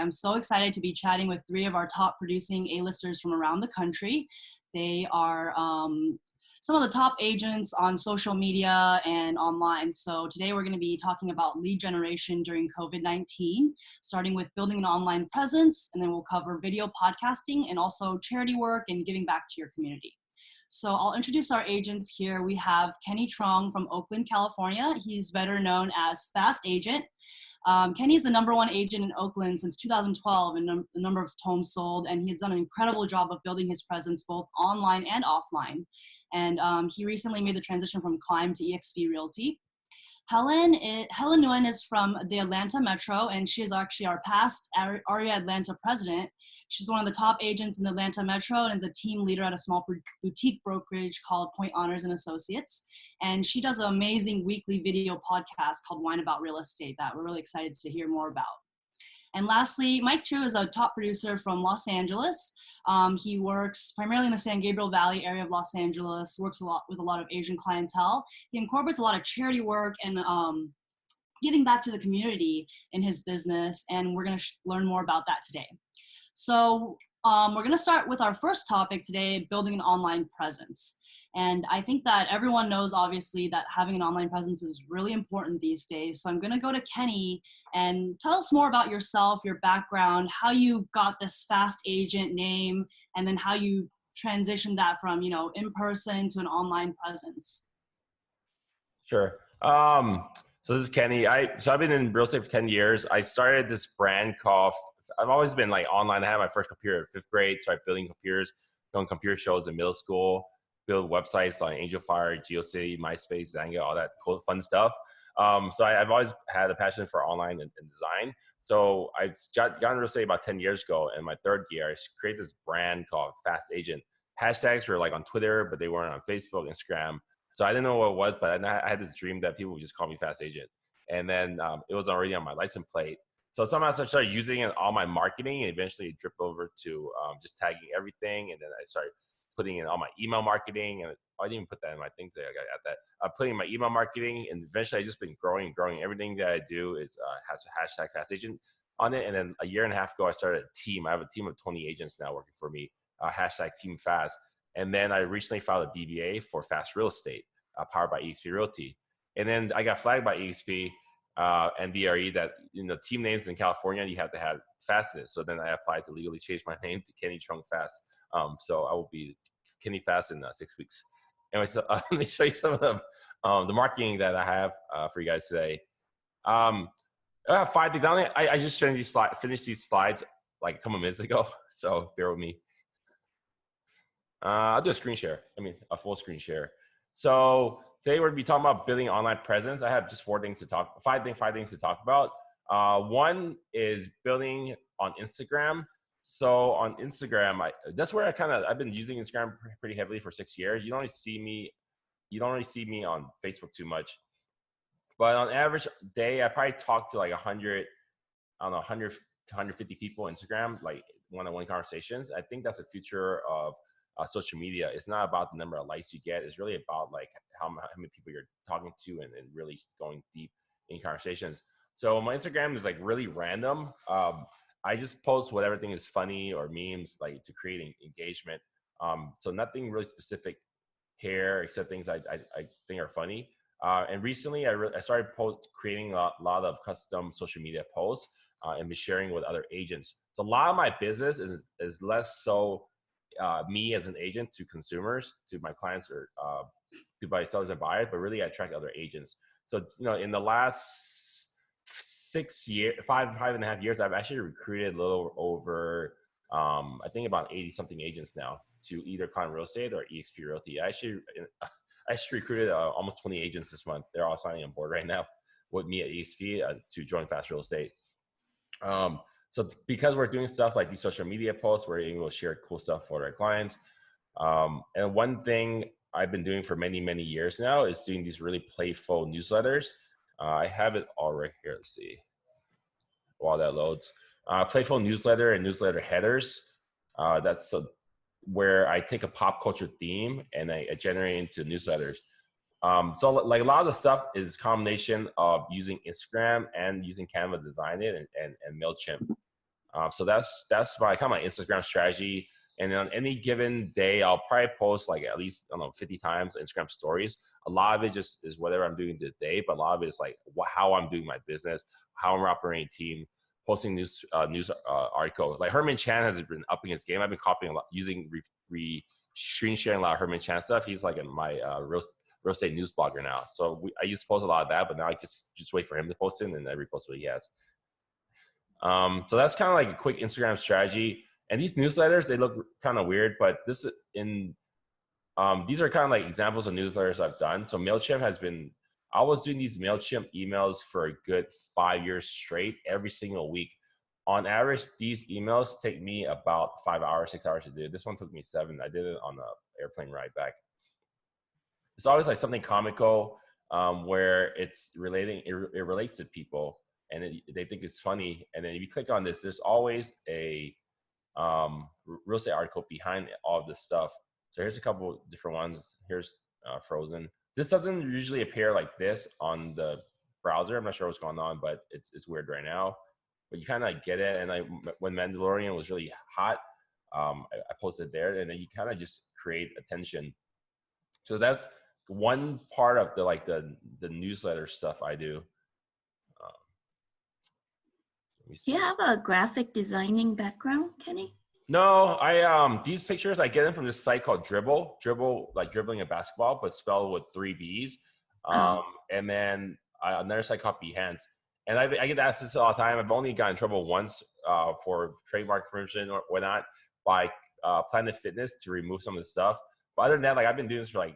I'm so excited to be chatting with three of our top producing A-listers from around the country. They are some of the top agents on social media and online. So today we're going to be talking about lead generation during COVID-19, starting with building an online presence, and then we'll cover video podcasting and also charity work and giving back to your community. So I'll introduce our agents here. We have Kenny Trong from Oakland, California. He's better known as Fast Agent. Kenny is the #1 agent in Oakland since 2012 in the number of homes sold, and he's done an incredible job of building his presence both online and offline. And he recently made the transition from Climb to eXp Realty. Helen Nguyen is from the Atlanta Metro, and she is actually our past AREAA Atlanta president. She's one of the top agents in the Atlanta Metro and is a team leader at a small boutique brokerage called Point Honors and Associates. And she does an amazing weekly video podcast called Wine About Real Estate that we're really excited to hear more about. And lastly, Mike Chu is a top producer from Los Angeles. He works primarily in the San Gabriel Valley area of Los Angeles, works with a lot of Asian clientele. He incorporates a lot of charity work and giving back to the community in his business, and we're going to learn more about that today. So we're going to start with our first topic today, building an online presence. And I think that everyone knows, obviously, that having an online presence is really important these days. So I'm going to go to Kenny and tell us more about yourself, your background, how you got this Fast Agent name, and then how you transitioned that from, in person to an online presence. Sure. So this is Kenny. I've been in real estate for 10 years. I started this brand called, I've always been like online. I had my first computer in 5th grade, started building computers, going computer shows in middle school, build websites on Angel Fire, GeoCity, MySpace, Zanga, all that cool, fun stuff. So I've always had a passion for online and design. So I got into real estate about 10 years ago. In my 3rd year, I created this brand called Fast Agent. Hashtags were like on Twitter, but they weren't on Facebook, Instagram. So I didn't know what it was, but I had this dream that people would just call me Fast Agent. And then it was already on my license plate. So somehow I started using it in all my marketing, and eventually it dripped over to just tagging everything. And then I started putting in all my email marketing, and I didn't even put that in my things there. I got that. Putting in my email marketing, and eventually I just been growing and growing. Everything that I do is has a hashtag Fast Agent on it. And then a year and a half ago, I started a team. I have a team of 20 agents now working for me. Hashtag Team Fast. And then I recently filed a DBA for Fast Real Estate, powered by eXp Realty. And then I got flagged by eXp and DRE that team names in California, you have to have Fastness. So then I applied to legally change my name to Kenny Trong Fast. So I will be Kenny Fast in 6 weeks. Anyway, so let me show you some of the marketing that I have for you guys today. I have 5 things. I just finished these slides like a couple minutes ago, so bear with me. I'll do a screen share. A full screen share. So today we're going to be talking about building online presence. I have just 5 things to talk about. One is building on Instagram. So on Instagram, that's where I've been using Instagram pretty heavily for 6 years. You don't really see me on Facebook too much, but on average day, I probably talk to like 100 to 150 people on Instagram, like one-on-one conversations. I think that's the future of social media. It's not about the number of likes you get. It's really about like how many people you're talking to and really going deep in conversations. So my Instagram is like really random. I just post whatever thing is funny or memes, like to create engagement. So nothing really specific here except things I think are funny. And recently I started creating a lot of custom social media posts and be sharing with other agents. So a lot of my business is less so me as an agent to consumers, to my clients, or to buy sellers and buyers, but really I attract other agents. So in the last 5.5 years, I've actually recruited a little over I think about 80 something agents now to either Climb Real Estate or eXp Realty. I actually recruited almost 20 agents this month. They're all signing on board right now with me at eXp to join Fast Real Estate. So because we're doing stuff like these social media posts, we're able to share cool stuff for our clients. And one thing I've been doing for many, many years now is doing these really playful newsletters. I have it all right here. Let's see while that loads. Playful newsletter and newsletter headers. That's where I take a pop culture theme and I generate into newsletters. So like a lot of the stuff is a combination of using Instagram and using Canva to design it and MailChimp. So that's my kind of my Instagram strategy. And on any given day, I'll probably post like at least, I don't know, 50 times Instagram stories. A lot of it just is whatever I'm doing today, but a lot of it is like how I'm doing my business, how I'm operating a team, posting news article. Like Herman Chan has been upping his game. I've been copying a lot, using screen sharing a lot of Herman Chan stuff. He's like in my real estate news blogger now. So I used to post a lot of that, but now I just wait for him to post it and then I repost what he has. So that's kind of like a quick Instagram strategy. And these newsletters, they look kind of weird, but these are kind of like examples of newsletters I've done. So MailChimp I was doing these MailChimp emails for a good 5 years straight, every single week. On average, these emails take me about 5 hours, 6 hours to do. This one took me 7. I did it on the airplane ride back. It's always like something comical, where it relates to people and they think it's funny. And then if you click on this, there's always a real estate article behind all of this stuff. So here's a couple different ones. Here's Frozen. This doesn't usually appear like this on the browser. I'm not sure what's going on, but it's weird right now. But you kind of get it. And when Mandalorian was really hot, I posted there, and then you kind of just create attention. So that's one part of the newsletter stuff I do. Do you have a graphic designing background, Kenny? No, these pictures I get them from this site called Dribble, like dribbling a basketball, but spelled with 3 B's. And then another site called Behance. And I get asked this all the time. I've only gotten in trouble once for trademark infringement or whatnot by Planet Fitness to remove some of the stuff. But other than that, like I've been doing this for like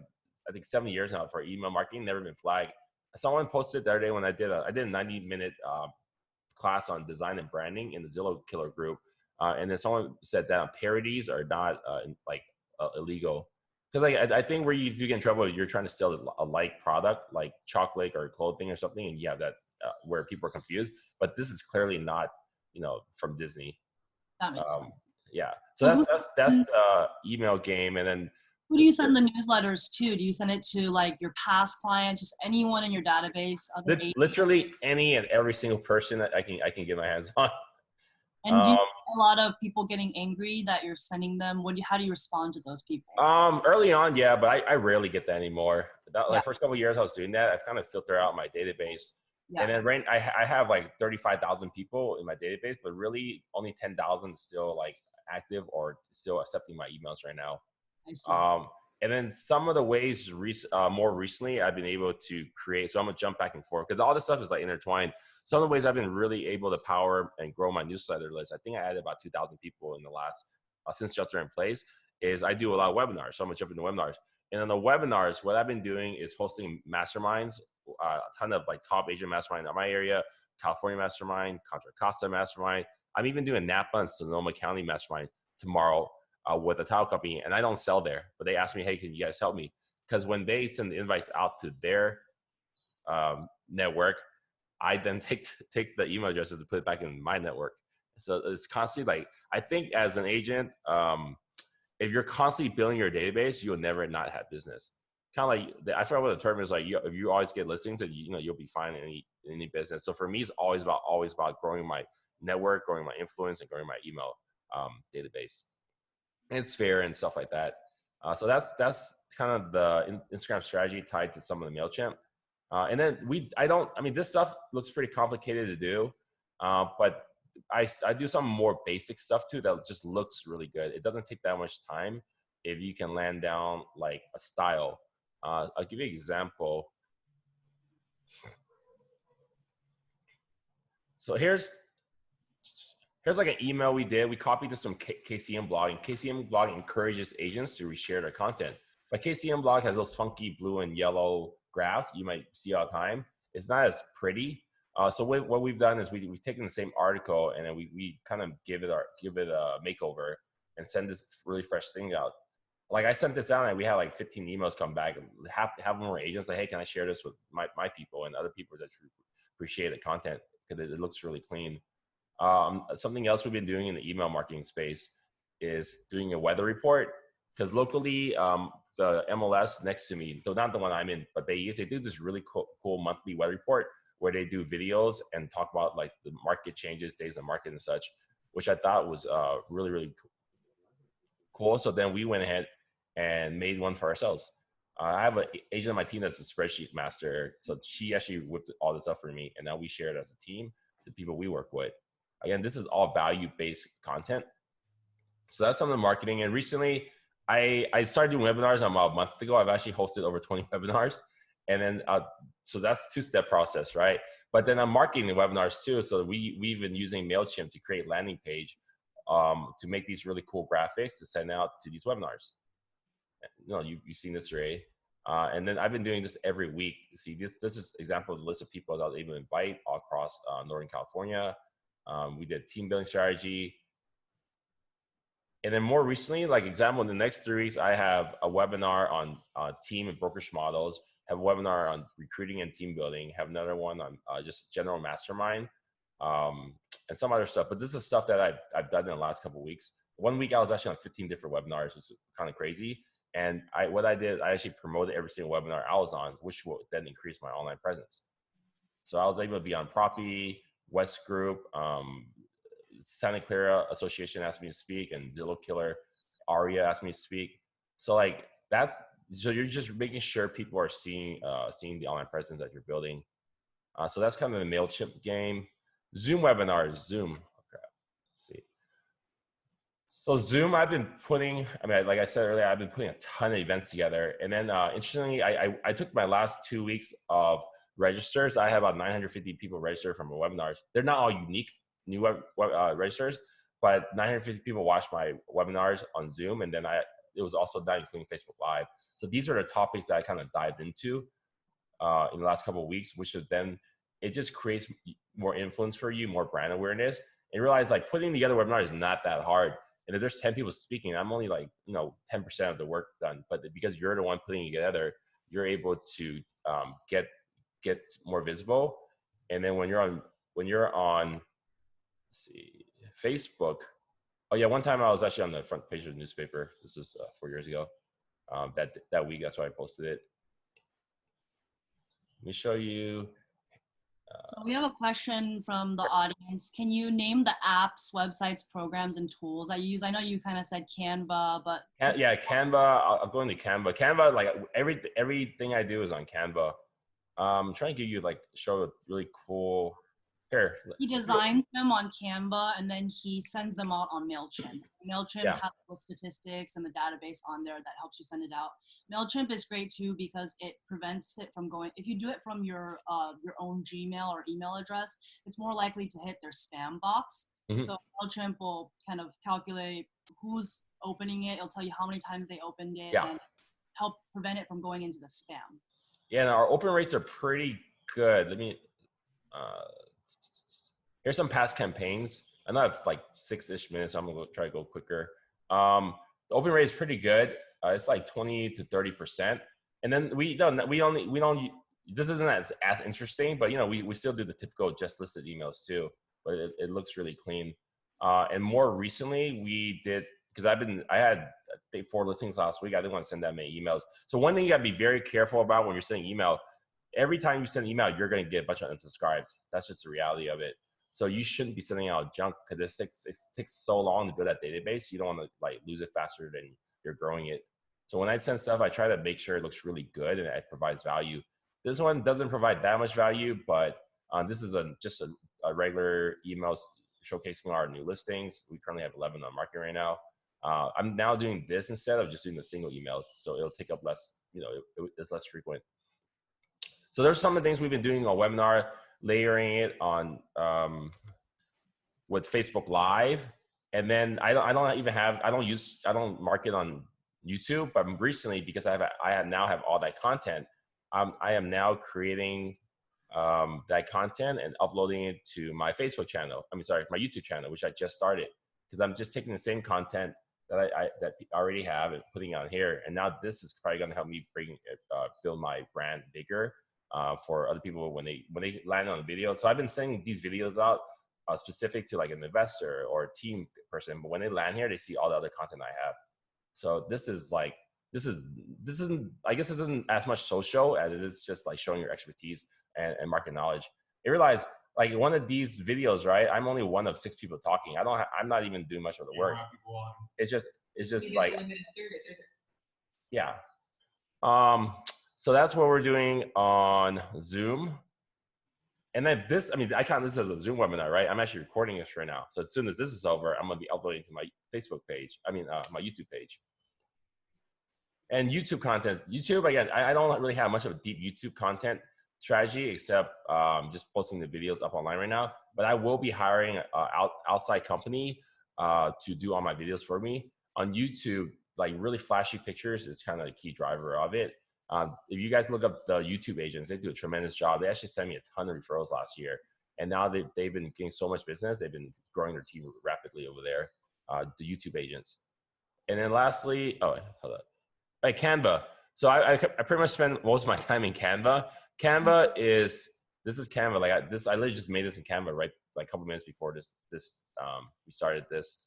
I think 7 years now for email marketing, never been flagged. Someone posted the other day when I did a 90-minute class on design and branding in the Zillow Killer group. And then someone said that parodies are not illegal. Because like, I think where you do get in trouble, you're trying to sell a like product, like chocolate or clothing or something, and you have that where people are confused. But this is clearly not, from Disney. That makes sense. Yeah. So that's the email game, and then. Who do you send the newsletters to? Do you send it to like your past clients, just anyone in your database? Literally any and every single person that I can get my hands on. And do you get a lot of people getting angry that you're sending them? How do you respond to those people? Early on, yeah, but I rarely get that anymore. The first couple of years I was doing that, I've kind of filtered out my database. Yeah. And then I have like 35,000 people in my database, but really only 10,000 still like active or still accepting my emails right now. I see. And then some of the ways more recently I've been able to create, so I'm gonna jump back and forth because all this stuff is like intertwined. Some of the ways I've been really able to power and grow my newsletter list, I think I added about 2,000 people in the last, since shelter in place, is I do a lot of webinars. So I'm gonna jump into webinars. And on the webinars, what I've been doing is hosting masterminds, a ton of like top Asian mastermind in my area, California mastermind, Contra Costa mastermind. I'm even doing Napa and Sonoma County mastermind tomorrow. With a title company, and I don't sell there, but they ask me, hey, can you guys help me? Because when they send the invites out to their network, I then take the email addresses and put it back in my network. So it's constantly like, I think as an agent, if you're constantly building your database, you'll never not have business. Kind of like, I forgot what the term is, like if you always get listings, and you'll be fine in any business. So for me, it's always about growing my network, growing my influence, and growing my email database. It's fair and stuff like that. So that's kind of the Instagram strategy tied to some of the MailChimp. And then this stuff looks pretty complicated to do, but I do some more basic stuff too that just looks really good. It doesn't take that much time if you can land down like a style. I'll give you an example. So here's like an email we did. We copied this from KCM Blog, and KCM Blog encourages agents to reshare their content. But KCM Blog has those funky blue and yellow graphs you might see all the time. It's not as pretty. So what we've done is we've taken the same article and then we kind of give it a makeover and send this really fresh thing out. Like I sent this out and we had like 15 emails come back. Half more agents like, hey, can I share this with my people and other people that appreciate the content because it looks really clean. Something else we've been doing in the email marketing space is doing a weather report because locally, the MLS next to me, so not the one I'm in, but they do this really cool monthly weather report where they do videos and talk about like the market changes, days of market and such. which I thought was really, really cool. So then we went ahead and made one for ourselves. I have an agent on my team that's a spreadsheet master. So she actually whipped all this up for me. And now we share it as a team to people we work with. Again, this is all value-based content. So that's some of the marketing. And recently, I started doing webinars about a month ago. I've actually hosted over 20 webinars. And then, so that's two-step process, right? But then I'm marketing the webinars too. So we've been using MailChimp to create landing page to make these really cool graphics to send out to these webinars. You know, you've seen this, Ray. And then I've been doing this every week. See, this is example of the list of people that I was able to invite all across Northern California. We did team building strategy. And then more recently, like example, in the next 3 weeks, I have a webinar on team and brokerage models, have a webinar on recruiting and team building, have another one on just general mastermind, and some other stuff. But this is stuff that I've done in the last couple of weeks. 1 week, I was actually on 15 different webinars, which is kind of crazy. And what I did, I actually promoted every single webinar I was on, which will then increase my online presence. So I was able to be on Proppy, West Group, Santa Clara Association asked me to speak, and Zillow Killer, AREAA asked me to speak. So like so you're just making sure people are seeing the online presence that you're building. So that's kind of the MailChimp game. Zoom webinars, Zoom. Okay, let's see. So Zoom, I've been putting, like I said earlier, I've been putting a ton of events together. And then interestingly, I took my last 2 weeks of registers. I have about 950 people registered from my webinars. They're not all unique new registers, but 950 people watched my webinars on Zoom. And then it was also that including Facebook Live. So these are the topics that I kind of dived into in the last couple of weeks, which is then it just creates more influence for you, more brand awareness, and realize like putting together webinars is not that hard. And if there's 10 people speaking, I'm only like, 10% of the work done. But because you're the one putting it together, you're able to get more visible. And then when you're on, let's see, Facebook. Oh yeah, one time I was actually on the front page of the newspaper. This was 4 years ago. That week, that's why I posted it. Let me show you. So we have a question from the audience. Can you name the apps, websites, programs, and tools I use? I know you kind of said Canva, but yeah, Canva. I'll go into Canva. Canva, like everything I do is on Canva. I'm trying to give you show a really cool. Here. He designs them on Canva and then he sends them out on MailChimp. MailChimp has the statistics and the database on there that helps you send it out. MailChimp is great too because it prevents it from going, if you do it from your own Gmail or email address, it's more likely to hit their spam box. Mm-hmm. So MailChimp will kind of calculate who's opening it. It'll tell you how many times they opened it and help prevent it from going into the spam. Yeah, and our open rates are pretty good. Let me, here's some past campaigns. I know I have like 6-ish minutes, so I'm gonna try to go quicker. The open rate is pretty good. It's like 20 to 30%. And then we don't, this isn't as interesting, but we still do the typical just listed emails too, but it looks really clean. And more recently we did, because I had I think 4 listings last week. I didn't want to send that many emails. So one thing you gotta be very careful about when you're sending email, every time you send an email, you're gonna get a bunch of unsubscribes. That's just the reality of it. So you shouldn't be sending out junk because it takes so long to build that database. You don't want to lose it faster than you're growing it. So when I send stuff, I try to make sure it looks really good and it provides value. This one doesn't provide that much value, but this is just a regular email showcasing our new listings. We currently have 11 on market right now. I'm now doing this instead of just doing the single emails. So it'll take up less, it's less frequent. So there's some of the things we've been doing on webinar, layering it on with Facebook Live, and then I don't market on YouTube. But recently, because I now have all that content, I am now creating that content and uploading it to my Facebook channel. My YouTube channel, which I just started, because I'm just taking the same content that I already have and putting it on here. And now this is probably going to help me build my brand bigger. For other people when they land on a video. So I've been sending these videos out specific to like an investor or a team person, but when they land here, they see all the other content I have. So this isn't, I guess this isn't as much social as it is just like showing your expertise and market knowledge. I realize like one of these videos, right? I'm only one of 6 people talking. I'm not even doing much of the work. It's just like, yeah. So that's what we're doing on Zoom. And then this, I mean, I count this as a Zoom webinar, right? I'm actually recording this right now. So as soon as this is over, I'm gonna be uploading to my Facebook page. My YouTube page. And YouTube content. YouTube, again, I don't really have much of a deep YouTube content strategy except just posting the videos up online right now. But I will be hiring an outside company to do all my videos for me. On YouTube, like really flashy pictures is kind of the key driver of it. If you guys look up the YouTube agents, they do a tremendous job. They actually sent me a ton of referrals last year. And now they've been getting so much business. They've been growing their team rapidly over there, the YouTube agents. And then lastly, hold up. Like Canva. So I pretty much spend most of my time in Canva. This is Canva. Like I literally just made this in Canva right like a couple minutes before we started this.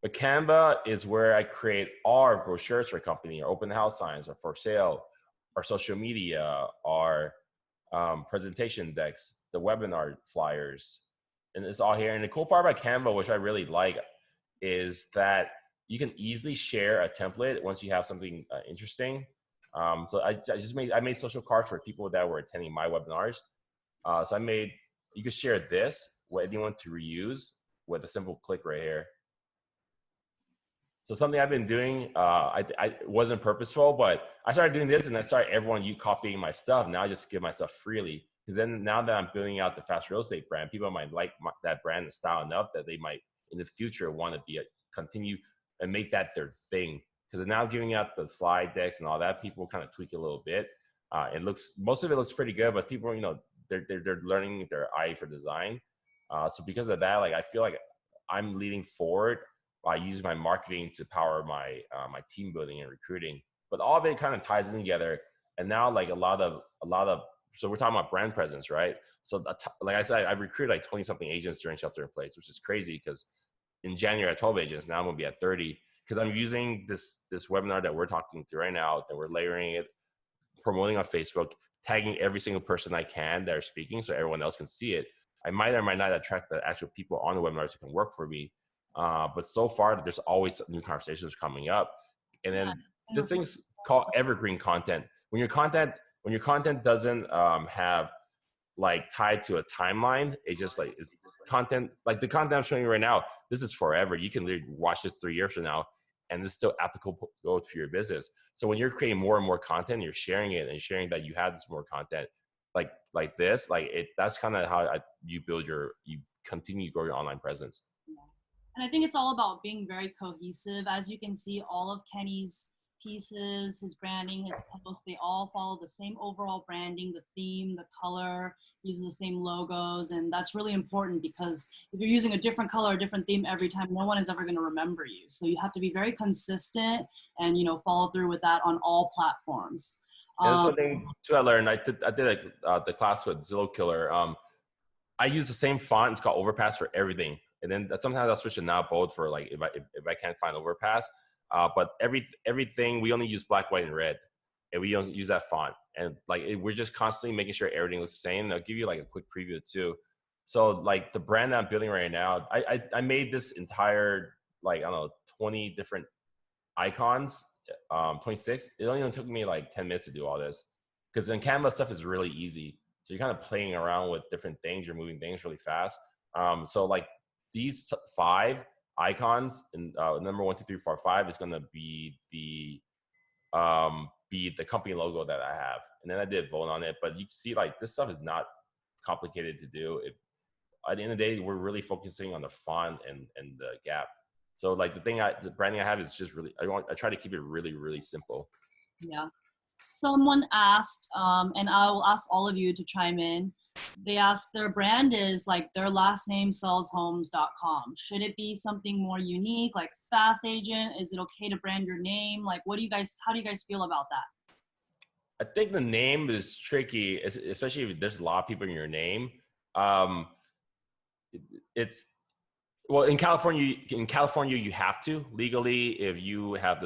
But Canva is where I create our brochures for a company, our open house signs, or for sale, our social media, our presentation decks, the webinar flyers, and it's all here. And the cool part about Canva, which I really like, is that you can easily share a template once you have something interesting. So I made social cards for people that were attending my webinars. So you could share this with anyone to reuse with a simple click right here. So something I've been doing, I wasn't purposeful, but I started doing this and I started everyone copying my stuff. Now I just give my stuff freely. Because then now that I'm building out the Fast Real Estate brand, people might like that brand and style enough that they might in the future want to continue and make that their thing. Because now giving out the slide decks and all that, people kind of tweak a little bit. Most of it looks pretty good, but people, they're learning their eye for design. So because of that, like I feel like I'm leading forward by using my marketing to power my my team building and recruiting. But all of it kind of ties in together. And now like a lot of so we're talking about brand presence, right? So like I said, I've recruited like 20 something agents during Shelter in Place, which is crazy because in January I had 12 agents. Now I'm gonna be at 30 because I'm using this webinar that we're talking through right now, that we're layering it, promoting on Facebook, tagging every single person I can that are speaking so everyone else can see it. I might or might not attract the actual people on the webinars who can work for me. But so far, there's always new conversations coming up. And then this thing's called evergreen content. When your content doesn't have like tied to a timeline, it just like it's content like the content I'm showing you right now. This is forever. You can literally watch this 3 years from now, and it's still applicable to your business. So when you're creating more and more content, you're sharing it and sharing that you have this more content like this, that's kind of how you continue to grow your online presence. And I think it's all about being very cohesive. As you can see, all of Kenny's pieces, his branding, his posts, they all follow the same overall branding, the theme, the color, uses the same logos. And that's really important because if you're using a different color, a different theme every time, no one is ever going to remember you. So you have to be very consistent and, follow through with that on all platforms. That's one thing too I learned. I did the class with Zillow Killer. I use the same font. It's called Overpass for everything. And then sometimes I'll switch to Now Bold for like if I can't find Overpass. But everything we only use black, white, and red, and we don't use that font. And we're just constantly making sure everything looks the same. I'll give you like a quick preview too. So like the brand that I'm building right now, I made this entire 20 different icons, 26. It only took me like 10 minutes to do all this because in Canva stuff is really easy. So you're kind of playing around with different things. You're moving things really fast. So like these 5 icons and number 1, 2, 3, 4, 5 is going to be the company logo that I have. And then I did vote on it, but you see like this stuff is not complicated to do. At the end of the day, we're really focusing on the font and the gap. So like the branding I have is just really, I try to keep it really, really simple. Yeah. Someone asked, and I will ask all of you to chime in. They asked their brand is like their last name sellshomes.com. Should it be something more unique, like Fast Agent? Is it okay to brand your name? Like, how do you guys feel about that? I think the name is tricky, especially if there's a lot of people in your name. Well, in California, you have to legally, if you have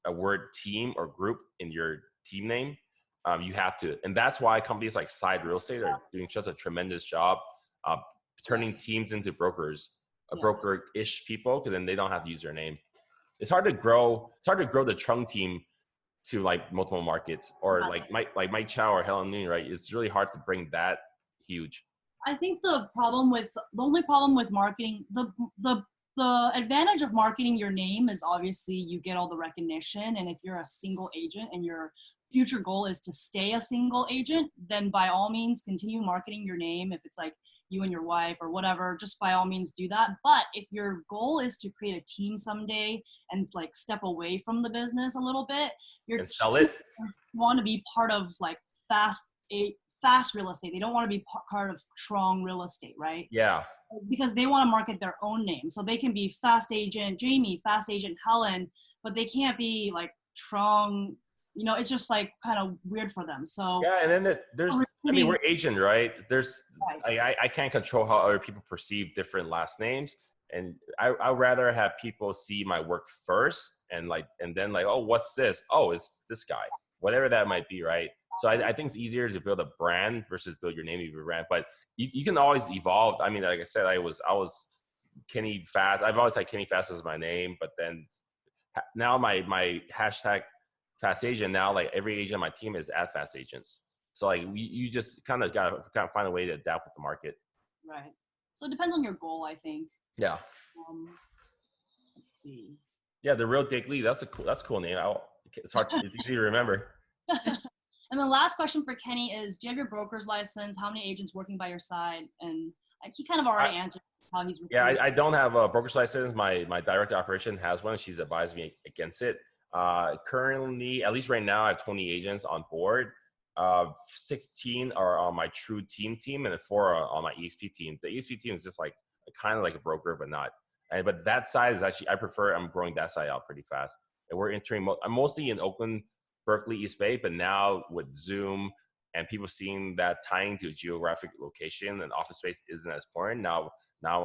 a word team or group in your team name, you have to. And that's why companies like Side Real Estate are doing such a tremendous job uh, turning teams into brokers, broker-ish people, because then they don't have to use their name. It's hard to grow. It's hard to grow the Trung team to like multiple markets, or like Mike Chow or Helen Noon, right? It's really hard to bring that huge. I think the only problem with marketing, the advantage of marketing your name is obviously you get all the recognition. And if you're a single agent and your future goal is to stay a single agent, then by all means continue marketing your name. If it's like you and your wife or whatever, just by all means do that. But if your goal is to create a team someday and like step away from the business a little bit, and sell it, want to be part of like fast real estate. They don't want to be part of strong real estate, right? Yeah. Because they want to market their own name. So they can be Fast Agent Jamie, Fast Agent Helen, but they can't be like strong. You know, it's just like kind of weird for them. So yeah, and then we're Asian, right? I can't control how other people perceive different last names, and I'd rather have people see my work first, and then oh, what's this? Oh, it's this guy, whatever that might be, right? So I think it's easier to build a brand versus build your name of your brand, but you can always evolve. I mean, like I said, I was Kenny Fast. I've always had Kenny Fast as my name, but then now my hashtag Fast Agent, now like every agent on my team is at Fast Agents. So like you just kind of gotta find a way to adapt with the market. Right. So it depends on your goal, I think. Yeah. Let's see. Yeah, the Real Dick Lee. That's a cool name. It's easy to remember. And the last question for Kenny is, do you have your broker's license? How many agents working by your side? And he kind of already answered how he's recruiting. Yeah, I don't have a broker's license. My director of operation has one. She's advised me against it. Currently, at least right now, I have 20 agents on board. 16 are on my true team, and then 4 are on my EXP team. The EXP team is just like kind of like a broker, but not. But that side is actually, I'm growing that side out pretty fast. And we're entering, I'm mostly in Oakland, Berkeley, East Bay, but now with Zoom and people seeing that tying to a geographic location and office space isn't as important. Now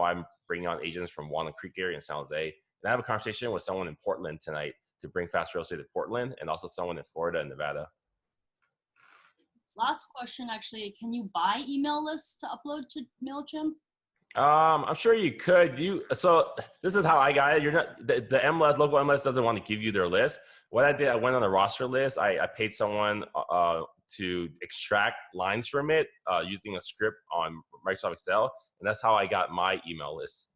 I'm bringing on agents from Walnut Creek area in San Jose. And I have a conversation with someone in Portland tonight to bring Fast Real Estate to Portland, and also someone in Florida and Nevada. Last question, actually, can you buy email lists to upload to MailChimp? I'm sure you could. So this is how I got it. You're not the MLS, local MLS doesn't want to give you their list. What I did, I went on a roster list. I paid someone to extract lines from it using a script on Microsoft Excel, and that's how I got my email list.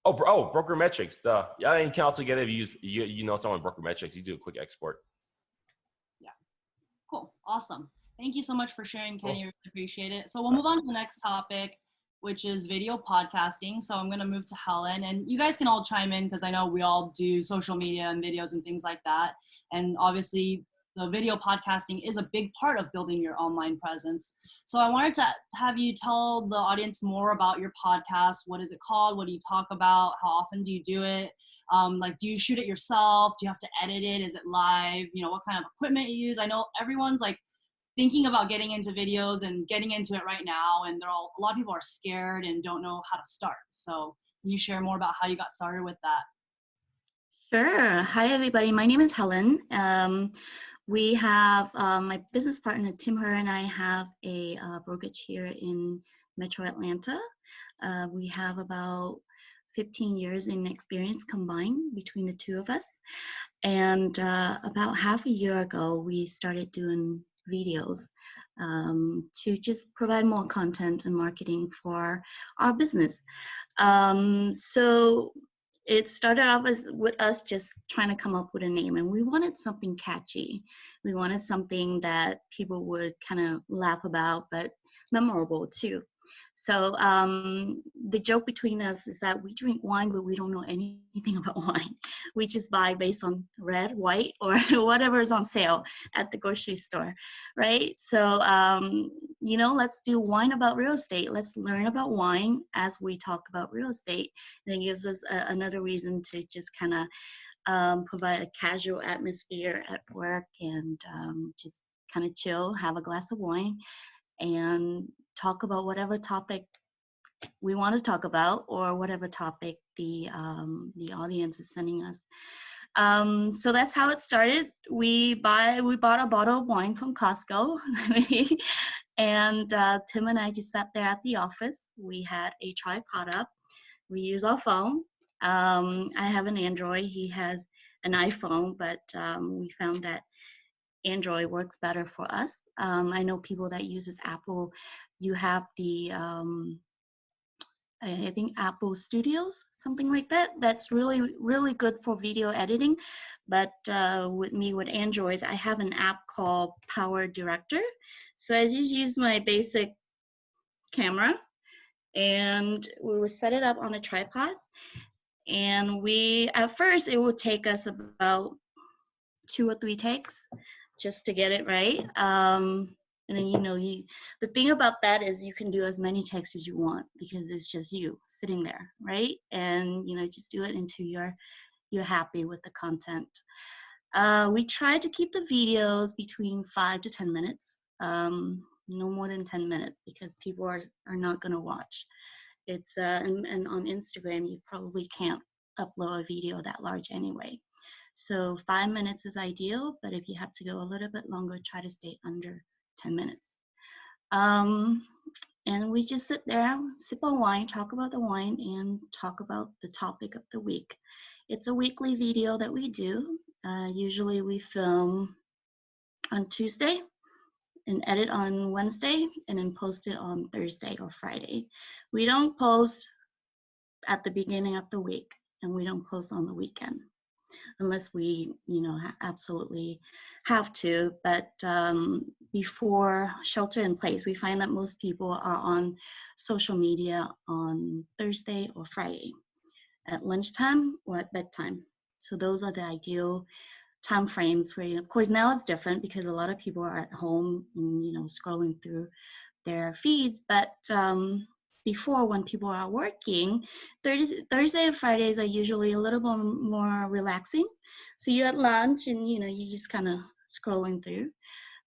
Oh, Broker Metrics. Yeah, and you can also get it if you know someone in Broker Metrics. You do a quick export. Yeah, cool, awesome. Thank you so much for sharing, Kenny. Cool. Really appreciate it. So we'll move on to the next topic, which is video podcasting. So I'm going to move to Helen, and you guys can all chime in because I know we all do social media and videos and things like that. And obviously the video podcasting is a big part of building your online presence. So I wanted to have you tell the audience more about your podcast. What is it called? What do you talk about? How often do you do it? Like, do you shoot it yourself? Do you have to edit it? Is it live? You know, what kind of equipment you use? I know everyone's like thinking about getting into videos and getting into it right now, and a lot of people are scared and don't know how to start. So can you share more about how you got started with that? Sure. Hi, everybody. My name is Helen. We have my business partner, Tim Her, and I have a brokerage here in Metro Atlanta. We have about 15 years in experience combined between the two of us. And about half a year ago, we started doing videos to just provide more content and marketing for our business. So it started off with us just trying to come up with a name, and we wanted something catchy. We wanted something that people would kind of laugh about, but memorable too. So the joke between us is that we drink wine, but we don't know anything about wine. We just buy based on red, white, or whatever is on sale at the grocery store, right? So, you know, let's do wine about real estate. Let's learn about wine as we talk about real estate. And it gives us another reason to just kind of provide a casual atmosphere at work and just kind of chill, have a glass of wine, and talk about whatever topic we want to talk about, or whatever topic the audience is sending us. So that's how it started. We bought a bottle of wine from Costco, and Tim and I just sat there at the office. We had a tripod up. We use our phone. I have an Android. He has an iPhone, but we found that Android works better for us. I know people that uses Apple. You have the I think Apple Studios, something like that. That's really, really good for video editing. But with me, with Androids, I have an app called Power Director. So I just use my basic camera, and we would set it up on a tripod. And at first, it would take us about 2 or 3 takes just to get it right. And then, the thing about that is you can do as many takes as you want because it's just you sitting there, right? And, just do it until you're happy with the content. We try to keep the videos between 5 to 10 minutes, no more than 10 minutes because people are not going to watch. It's and on Instagram, you probably can't upload a video that large anyway. So 5 minutes is ideal, but if you have to go a little bit longer, try to stay under 10 minutes. And we just sit there, sip on wine, talk about the wine, and talk about the topic of the week. It's a weekly video that we do. Usually we film on Tuesday and edit on Wednesday and then post it on Thursday or Friday. We don't post at the beginning of the week and we don't post on the weekend unless we, absolutely have to. But before shelter in place, we find that most people are on social media on Thursday or Friday at lunchtime or at bedtime. So those are the ideal time frames for you. Of course, now it's different because a lot of people are at home and, scrolling through their feeds. But before, when people are working, Thursday and Fridays are usually a little bit more relaxing. So you're at lunch and you just kind of scrolling through.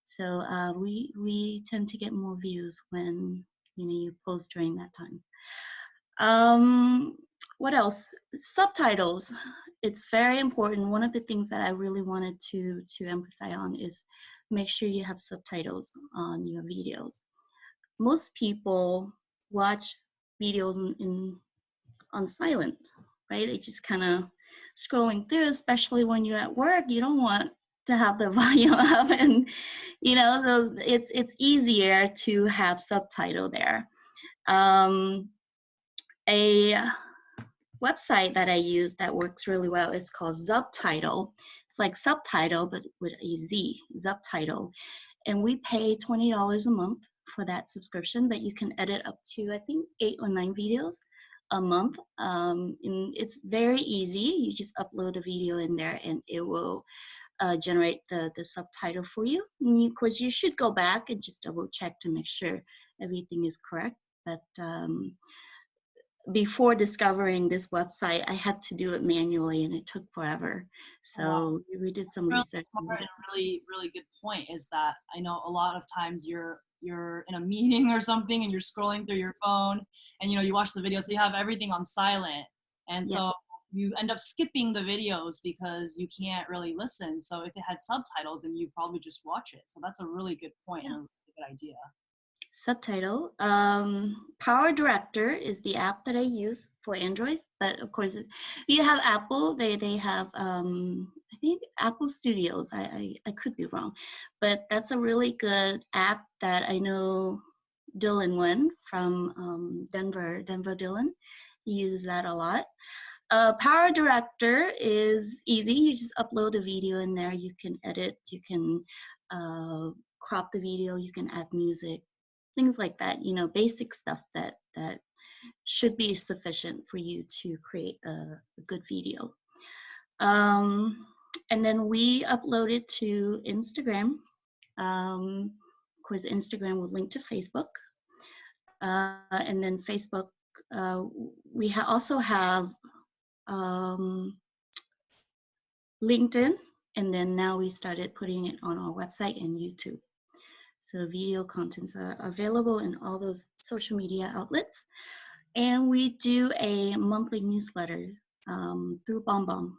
So we tend to get more views when you post during that time. What else? Subtitles. It's very important. One of the things that I really wanted to emphasize on is make sure you have subtitles on your videos. Most people watch videos on silent, right? They just kind of scrolling through, especially when you're at work. You don't want to have the volume up, and so it's easier to have subtitle there. A website that I use that works really well is called Subtitle. It's like subtitle, but with a Z, Subtitle. And we pay $20 a month for that subscription, but you can edit up to, I think, 8 or 9 videos a month. And it's very easy. You just upload a video in there and it will generate the subtitle for you. And of course, you should go back and just double check to make sure everything is correct. But before discovering this website, I had to do it manually and it took forever. So we did some research. Smart and really, really good point is that I know a lot of times you're in a meeting or something and you're scrolling through your phone and you watch the video, so you have everything on silent. And so you end up skipping the videos because you can't really listen. So if it had subtitles, then you probably just watch it. So that's a really good point and a really good idea. Subtitle. Power Director is the app that I use for Androids, but of course, if you have Apple, they have I think Apple Studios. I could be wrong, but that's a really good app that I know Dylan Wen from Denver Dylan. He uses that a lot. Power Director is easy. You just upload a video in there. You can edit. You can crop the video. You can add music. Things like that, basic stuff that should be sufficient for you to create a good video. And then we upload it to Instagram. Of course, Instagram will link to Facebook. And then Facebook, we also have LinkedIn. And then now we started putting it on our website and YouTube. So video contents are available in all those social media outlets. And we do a monthly newsletter through BombBomb.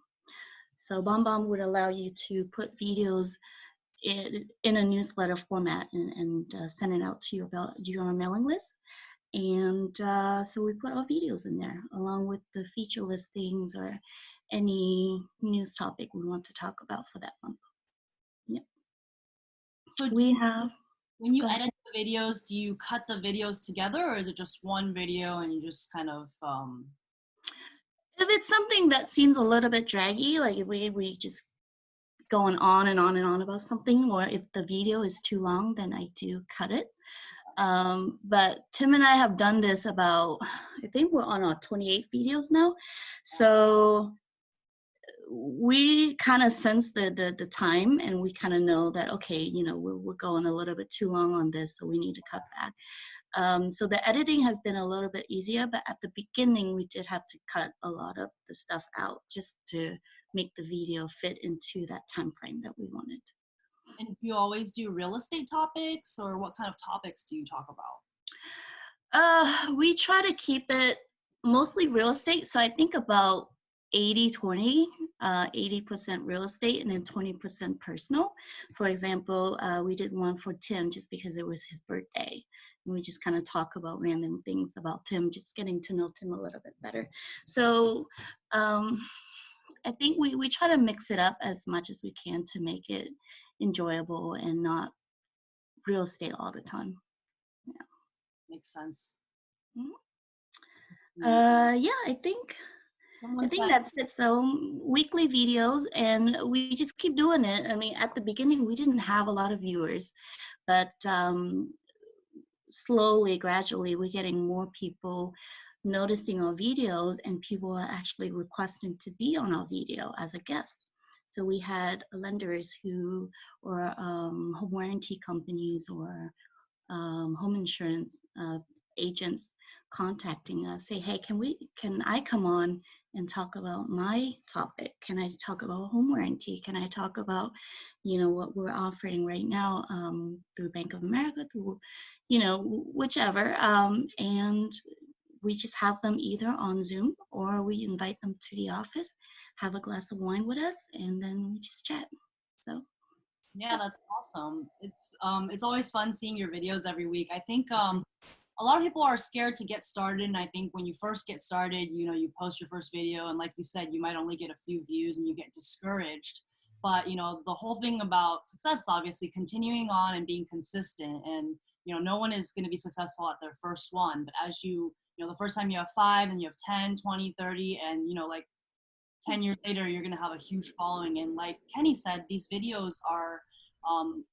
So BombBomb would allow you to put videos in a newsletter format and send it out to your mailing list. And so we put our videos in there along with the feature listings or any news topic we want to talk about for that month. Yep. So We have, when you go ahead. edit the videos, do you cut the videos together, or is it just one video and you just kind of If it's something that seems a little bit draggy, like if we just going on and on and on about something, or if the video is too long, then I do cut it. But Tim and I have done this about, I think we're on our 28 videos now. So we kind of sense the time, and we kind of know that, okay, you know, we're going a little bit too long on this, so we need to cut back. So the editing has been a little bit easier, but at the beginning we did have to cut a lot of the stuff out just to make the video fit into that time frame that we wanted. and do you always do real estate topics, or what kind of topics do you talk about? We try to keep it mostly real estate. So I think about 80-20, 80% real estate and then 20% personal. For example, we did one for Tim just because it was his birthday. And we just kind of talk about random things about Tim, just getting to know Tim a little bit better. So I think we try to mix it up as much as we can to make it enjoyable and not real estate all the time. Yeah. Makes sense. Mhm. Mm. Yeah, I think Someone said, that's it. So weekly videos, and we just keep doing it. I mean, at the beginning, we didn't have a lot of viewers, but slowly, gradually, we're getting more people noticing our videos, and people are actually requesting to be on our video as a guest. So we had lenders who, or home warranty companies, or home insurance agents contacting us, say, hey, can I come on and talk about my topic? Can I talk about home warranty? Can I talk about, you know, what we're offering right now through Bank of America, through, you know, whichever. And we just have them either on Zoom, or we invite them to the office, have a glass of wine with us, and then we just chat. So yeah, that's awesome. It's always fun seeing your videos every week. I think a lot of people are scared to get started, and I think when you first get started, you know, you post your first video, and like you said, you might only get a few views and you get discouraged. But you know, the whole thing about success is obviously continuing on and being consistent. And you know, no one is going to be successful at their first one, but as you know, the first time you have 5, and you have 10, 20, 30, and you know, like 10 years later, you're going to have a huge following. And like Kenny said, these videos are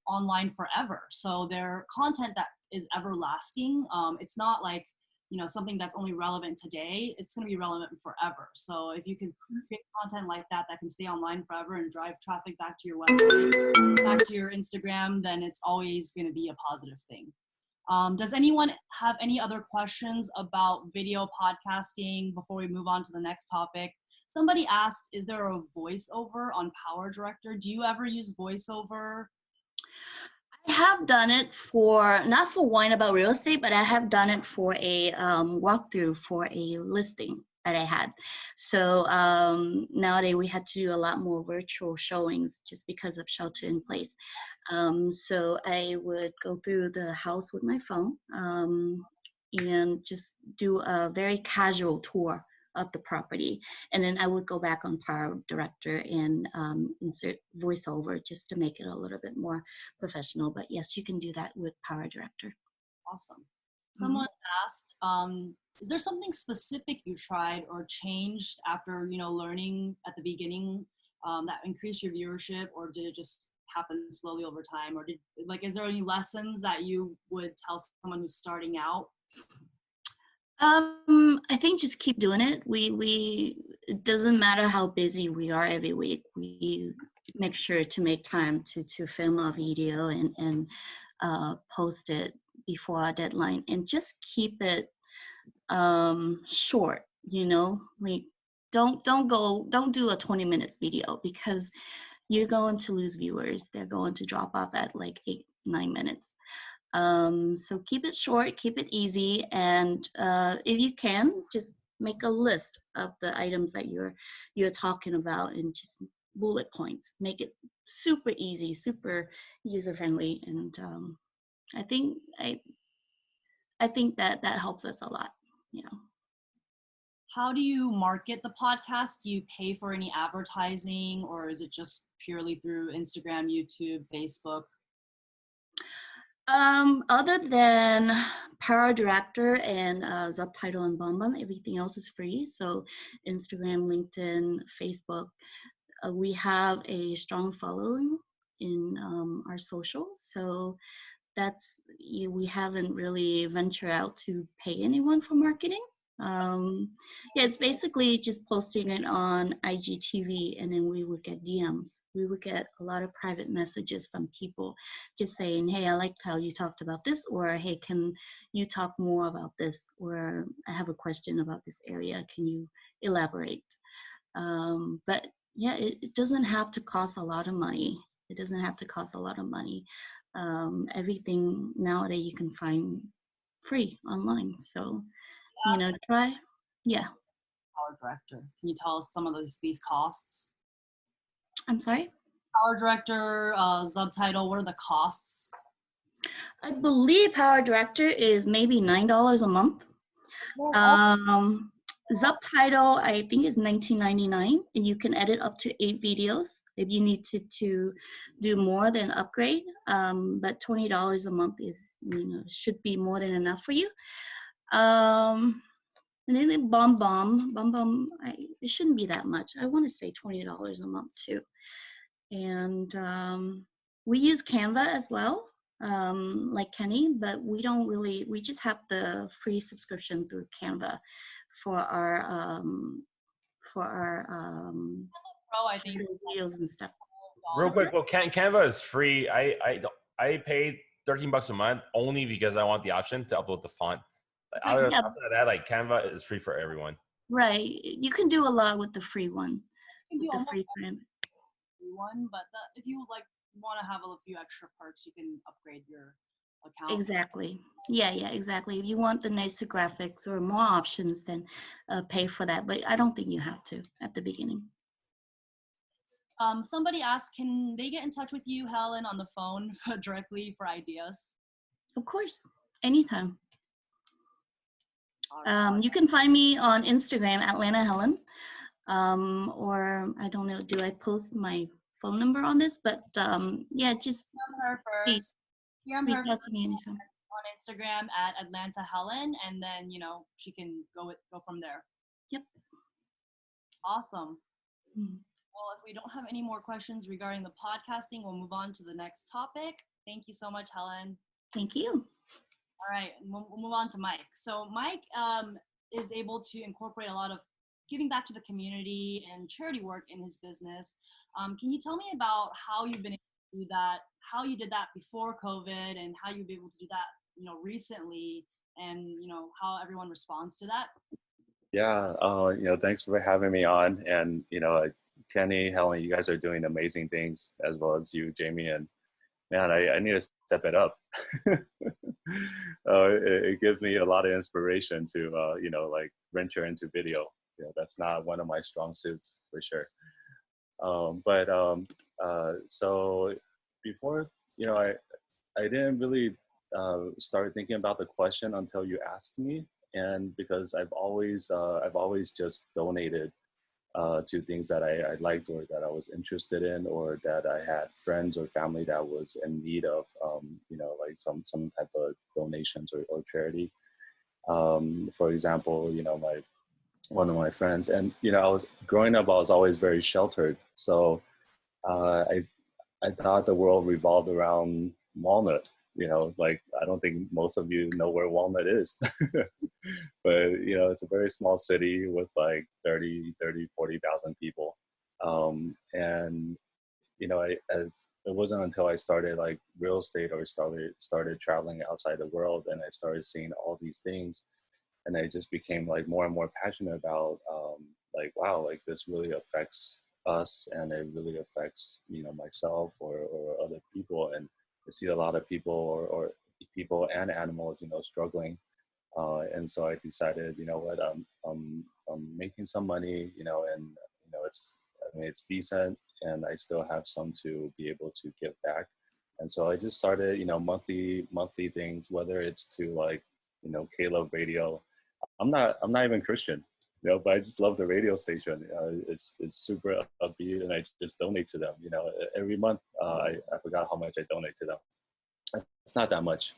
online forever. So they're content that is everlasting. It's not like, you know, something that's only relevant today. It's going to be relevant forever. So if you can create content like that that can stay online forever and drive traffic back to your website, back to your Instagram, then it's always going to be a positive thing. Does anyone have any other questions about video podcasting before we move on to the next topic? Somebody asked, is there a voiceover on Power Director? Do you ever use voiceover? I have done it for, not for Wine About Real Estate, but I have done it for a walkthrough for a listing that I had. So nowadays we had to do a lot more virtual showings just because of shelter in place. So I would go through the house with my phone and just do a very casual tour of the property. And then I would go back on Power Director and insert voiceover just to make it a little bit more professional. But yes, you can do that with Power Director. Awesome. Someone asked, is there something specific you tried or changed after, you know, learning at the beginning that increased your viewership, or did it just happen slowly over time? Or is there any lessons that you would tell someone who's starting out? I think just keep doing it. It doesn't matter how busy we are every week. We make sure to make time to film our video and post it before our deadline, and just keep it short. You know, like don't do a 20 minutes video, because you're going to lose viewers. They're going to drop off at like 8-9 minutes. So keep it short, keep it easy, and if you can, just make a list of the items that you're talking about, and just bullet points, make it super easy, super user friendly. And I think I think that that helps us a lot. You know. How do you market the podcast? Do you pay for any advertising, or is it just purely through Instagram, YouTube, Facebook? Other than Power Director and Subtitle and BombBomb, everything else is free. So Instagram, LinkedIn, Facebook, we have a strong following in our social. So we haven't really ventured out to pay anyone for marketing. Yeah, it's basically just posting it on IGTV, and then we would get DMs. We would get a lot of private messages from people just saying, hey, I liked how you talked about this, or hey, can you talk more about this, or I have a question about this area, can you elaborate? But yeah, it doesn't have to cost a lot of money. It doesn't have to cost a lot of money. Everything nowadays you can find free online. So, Yes, try. Yeah. Power Director. Can you tell us some of these costs? I'm sorry. Power Director, Subtitle, what are the costs? I believe Power Director is maybe $9 a month. Subtitle, I think is $19.99, and you can edit up to 8 videos if you need to do more than upgrade. But $20 a month is, should be more than enough for you. And then BombBomb, it shouldn't be that much. I want to say $20 a month too. And we use Canva as well, like Kenny, but we just have the free subscription through Canva for our Pro, I think. videos and stuff. Real quick, well, Canva is free. I paid $13 a month only because I want the option to upload the font. Outside Yeah, of that, like Canva is free for everyone. right. You can do a lot with the free one, You can with do the free plan. one, but if you want to have a few extra perks, you can upgrade your account. Exactly. Yeah, exactly. If you want the nicer graphics or more options, then pay for that. But I don't think you have to at the beginning. Somebody asked, can they get in touch with you, Helen, on the phone directly for ideas? Of course, anytime. You can find me on Instagram, Atlanta Helen, or I don't know, do I post my phone number on this? But yeah, just her first. reach out to me anytime. On Instagram at Atlanta Helen, and then she can go from there. Yep. Awesome. Mm-hmm. Well, if we don't have any more questions regarding the podcasting, we'll move on to the next topic. Thank you so much, Helen. Thank you. All right, we'll move on to Mike. So Mike is able to incorporate a lot of giving back to the community and charity work in his business. Can you tell me about how you've been able to do that, how you did that before COVID, and how you've been able to do that, recently, and how everyone responds to that? Yeah, thanks for having me on. And Kenny, Helen, you guys are doing amazing things, as well as you, Jamie. And man, I need to step it up. It gives me a lot of inspiration to venture into video. That's not one of my strong suits for sure. So before, I didn't really start thinking about the question until you asked me. And because I've always just donated to things that I liked, or that I was interested in, or that I had friends or family that was in need of, like some type of donations or charity. For example, one of my friends, and I was growing up, I was always very sheltered, so I thought the world revolved around Walnut. I don't think most of you know where Walnut is, but it's a very small city with like 40,000 people. And it wasn't until I started like real estate, or started traveling outside the world, and I started seeing all these things, and I just became like more and more passionate about like, wow, like this really affects us, and it really affects myself or other people. And I see a lot of people or people and animals struggling, and so I decided, what, I'm making some money, and it's I mean, it's decent, and I still have some to be able to give back. And so I just started, monthly things, whether it's to like, Caleb Radio. I'm not even Christian, but I just love the radio station. It's super upbeat, and I just donate to them. Every month. I forgot how much I donate to them. It's not that much.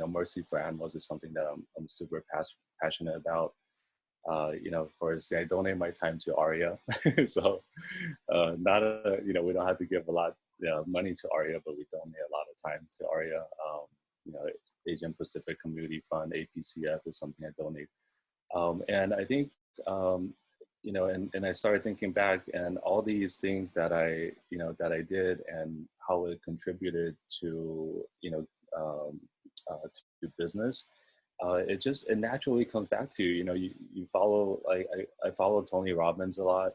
Mercy for Animals is something that I'm super passionate about. Of course, I donate my time to AREAA. So, we don't have to give a lot money to AREAA, but we donate a lot of time to AREAA. You know, Asian Pacific Community Fund, APCF is something I donate. And I think, and I started thinking back and all these things that I did and how it contributed to, to business. It naturally comes back to you follow, like I follow Tony Robbins a lot,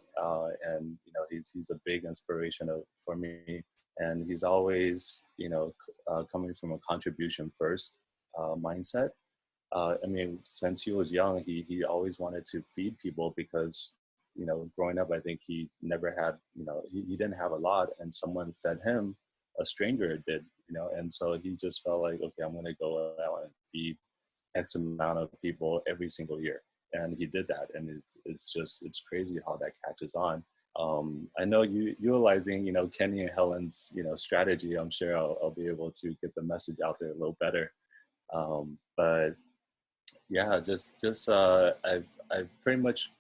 and he's a big inspiration for me, and he's always coming from a contribution first mindset. I mean, since he was young, he always wanted to feed people because growing up, I think he never had, he didn't have a lot, and someone fed him, a stranger did, and so he just felt like, okay, I'm going to go out and feed X amount of people every single year. And he did that. And it's crazy how that catches on. I know you utilizing, Kenny and Helen's, strategy, I'm sure I'll be able to get the message out there a little better. But yeah, I've pretty much,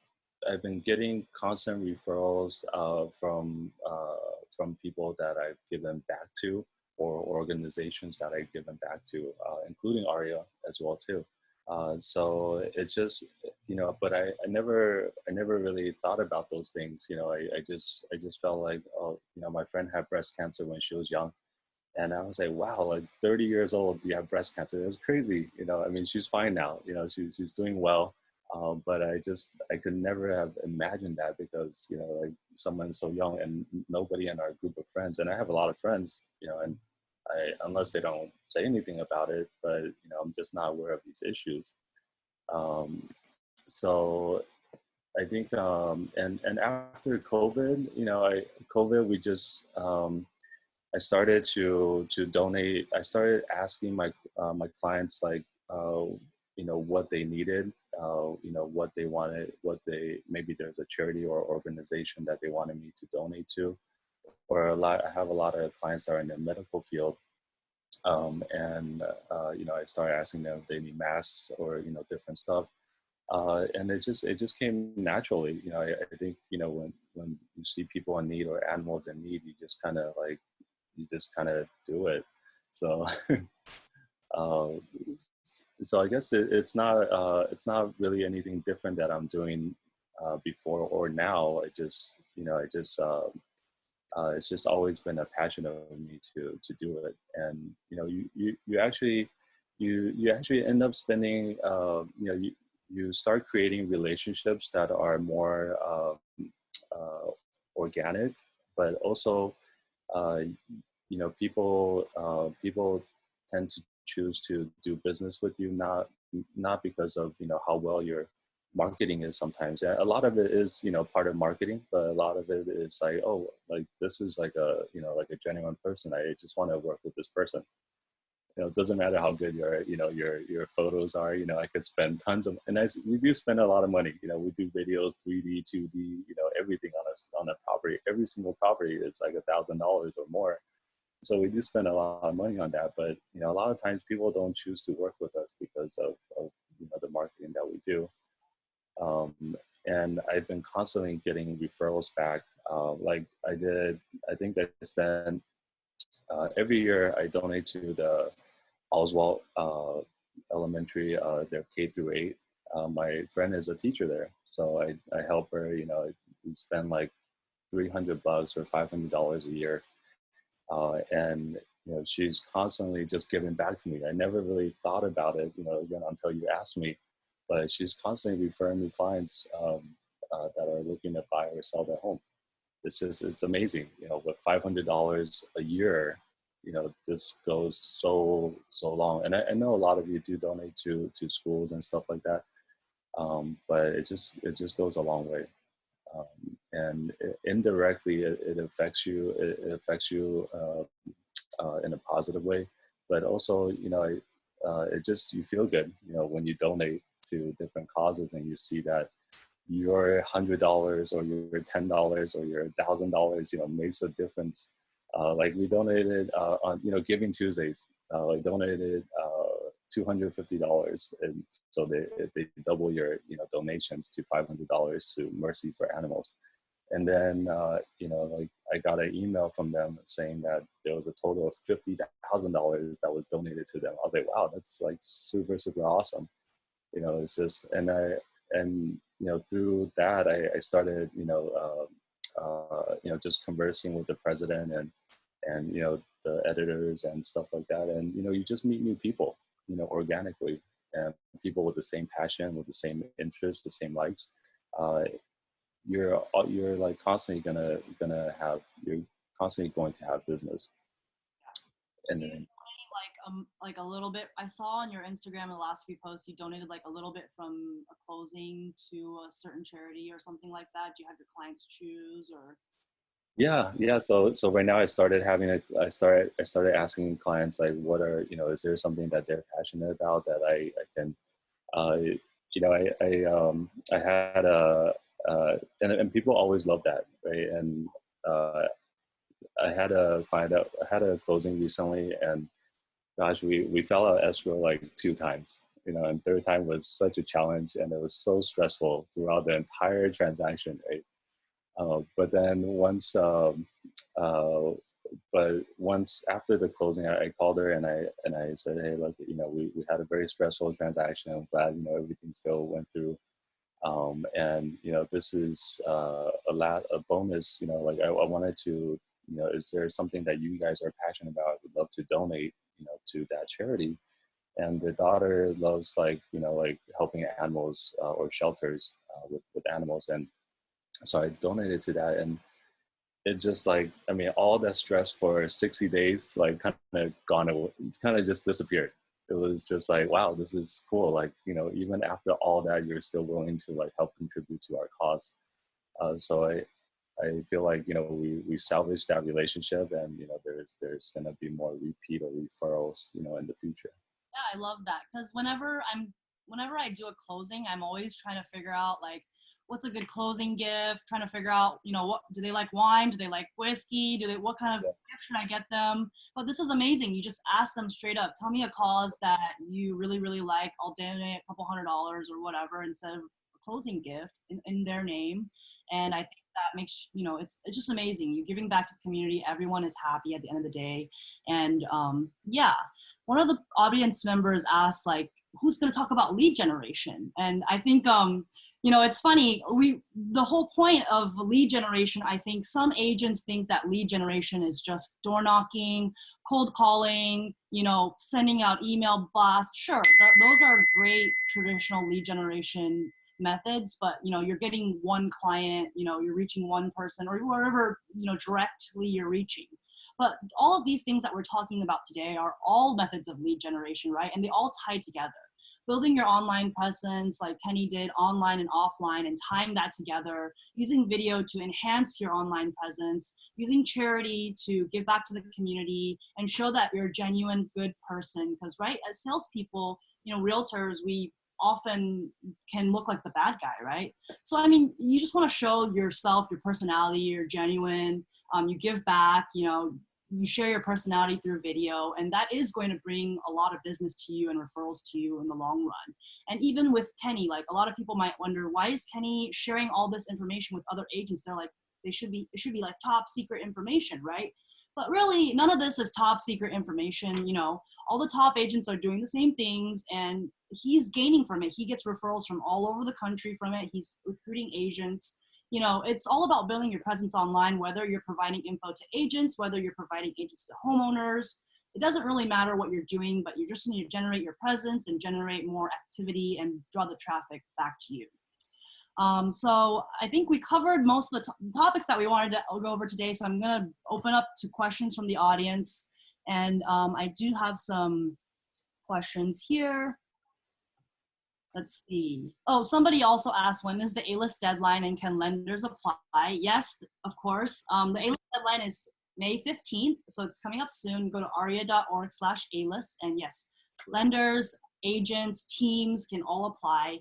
I've been getting constant referrals from people that I've given back to, or organizations that I've given back to, including AREAA as well too. So it's just, but I never really thought about those things. I just felt like, oh, my friend had breast cancer when she was young. And I was like, wow, like 30 years old, you have breast cancer. That's crazy. I mean, she's fine now, she's doing well. But I could never have imagined that because, like someone so young and nobody in our group of friends, and I have a lot of friends, and unless they don't say anything about it, but, I'm just not aware of these issues. So I think, and after COVID, COVID, we just, I started to donate. I started asking my clients, like, what they needed, what they wanted, maybe there's a charity or organization that they wanted me to donate to, or I have a lot of clients that are in the medical field. And I started asking them if they need masks or, different stuff. And it just came naturally. I think, when you see people in need or animals in need, you just kind of do it. So, so I guess it's not really anything different that I'm doing before or now. It's just always been a passion of me to do it. And you actually end up spending, you start creating relationships that are more organic, but also people tend to choose to do business with you, not because of how well your marketing is. Sometimes, yeah, a lot of it is part of marketing, but a lot of it is like, oh, like this is like a genuine person. I just want to work with this person. It doesn't matter how good your photos are. I could spend tons of, and we do spend a lot of money. We do videos, 3D, 2D, everything on a property. Every single property is like $1,000 or more. So we do spend a lot of money on that. But a lot of times people don't choose to work with us because of the marketing that we do. And I've been constantly getting referrals back. Like I think I spend every year I donate to the Oswald Elementary, their K through 8. My friend is a teacher there, so I help her. We spend like $300 or $500 a year, and she's constantly just giving back to me. I never really thought about it, again, until you asked me. But she's constantly referring me clients that are looking to buy or sell their home. It's amazing, with $500 a year. This goes so long. And I know a lot of you do donate to schools and stuff like that. But it just goes a long way. and indirectly it affects you. It affects you in a positive way, but also, it just, you feel good, when you donate to different causes and you see that your $100 or your $10 or your $1,000, makes a difference. Like we donated on, Giving Tuesdays, like donated $250, and so they double your donations to $500 to Mercy for Animals. And then like I got an email from them saying that there was a total of $50,000 that was donated to them. I was like, wow, that's like super, super awesome. It's just, and through that I started just conversing with the president and the editors and stuff like that, and you just meet new people organically, and people with the same passion, with the same interests, the same likes. You're like constantly you're constantly going to have business. And then like a little bit, I saw on your Instagram in the last few posts you donated like a little bit from a closing to a certain charity or something like that. Do you have your clients choose, or? Yeah. So right now I started asking clients, like, what are, is there something that they're passionate about that I can, I had and people always love that, right? And I had a closing recently, and gosh, we fell out of escrow like 2 times, and third time was such a challenge, and it was so stressful throughout the entire transaction, right? But then once after the closing, I called her and I said, hey, look, we had a very stressful transaction. I'm glad, everything still went through. And, this is a bonus, like I wanted to, is there something that you guys are passionate about? I would love to donate, to that charity. And the daughter loves like helping animals or shelters with animals. And so I donated to that, and it just like, all that stress for 60 days, like kind of gone away, kind of just disappeared. It was just like, wow, this is cool. Like, even after all that, you're still willing to like help contribute to our cause. So I feel like, we salvaged that relationship, and, there's going to be more repeat or referrals, in the future. Yeah, I love that, because whenever I do a closing, I'm always trying to figure out like what's a good closing gift, trying to figure out, what do they like, wine, do they like whiskey, what kind of gift should I get them? But this is amazing. You just ask them straight up, tell me a cause that you really, really like. I'll donate a couple $100 or whatever instead of a closing gift in their name. And I think that makes, it's just amazing. You're giving back to the community. Everyone is happy at the end of the day. And yeah, one of the audience members asked, like, who's going to talk about lead generation? And I think, it's funny. The whole point of lead generation, I think some agents think that lead generation is just door knocking, cold calling, sending out email blasts. Sure, those are great traditional lead generation methods, but you're getting one client, you're reaching one person, or wherever directly you're reaching. But all of these things that we're talking about today are all methods of lead generation, right? And they all tie together. Building your online presence like Kenny did, online and offline, and tying that together, using video to enhance your online presence, using charity to give back to the community and show that you're a genuine good person. Because, right, as salespeople, realtors, we often can look like the bad guy, right? So, you just want to show yourself, your personality, you're genuine, you give back, you share your personality through video, and that is going to bring a lot of business to you and referrals to you in the long run. And even with Kenny, like a lot of people might wonder, why is Kenny sharing all this information with other agents? They're like, it should be like top secret information, right? But really, none of this is top secret information. All the top agents are doing the same things, and he's gaining from it. He gets referrals from all over the country from it. He's recruiting agents. It's all about building your presence online, whether you're providing info to agents, whether you're providing agents to homeowners. It doesn't really matter what you're doing, but you just need to generate your presence and generate more activity and draw the traffic back to you. So I think we covered most of the topics that we wanted to go over today. So I'm going to open up to questions from the audience. And I do have some questions here. Let's see. Oh, somebody also asked, when is the A-list deadline and can lenders apply? Yes, of course. The A-list deadline is May 15th, so it's coming up soon. Go to areaa.org/A-list, and yes, lenders, agents, teams can all apply.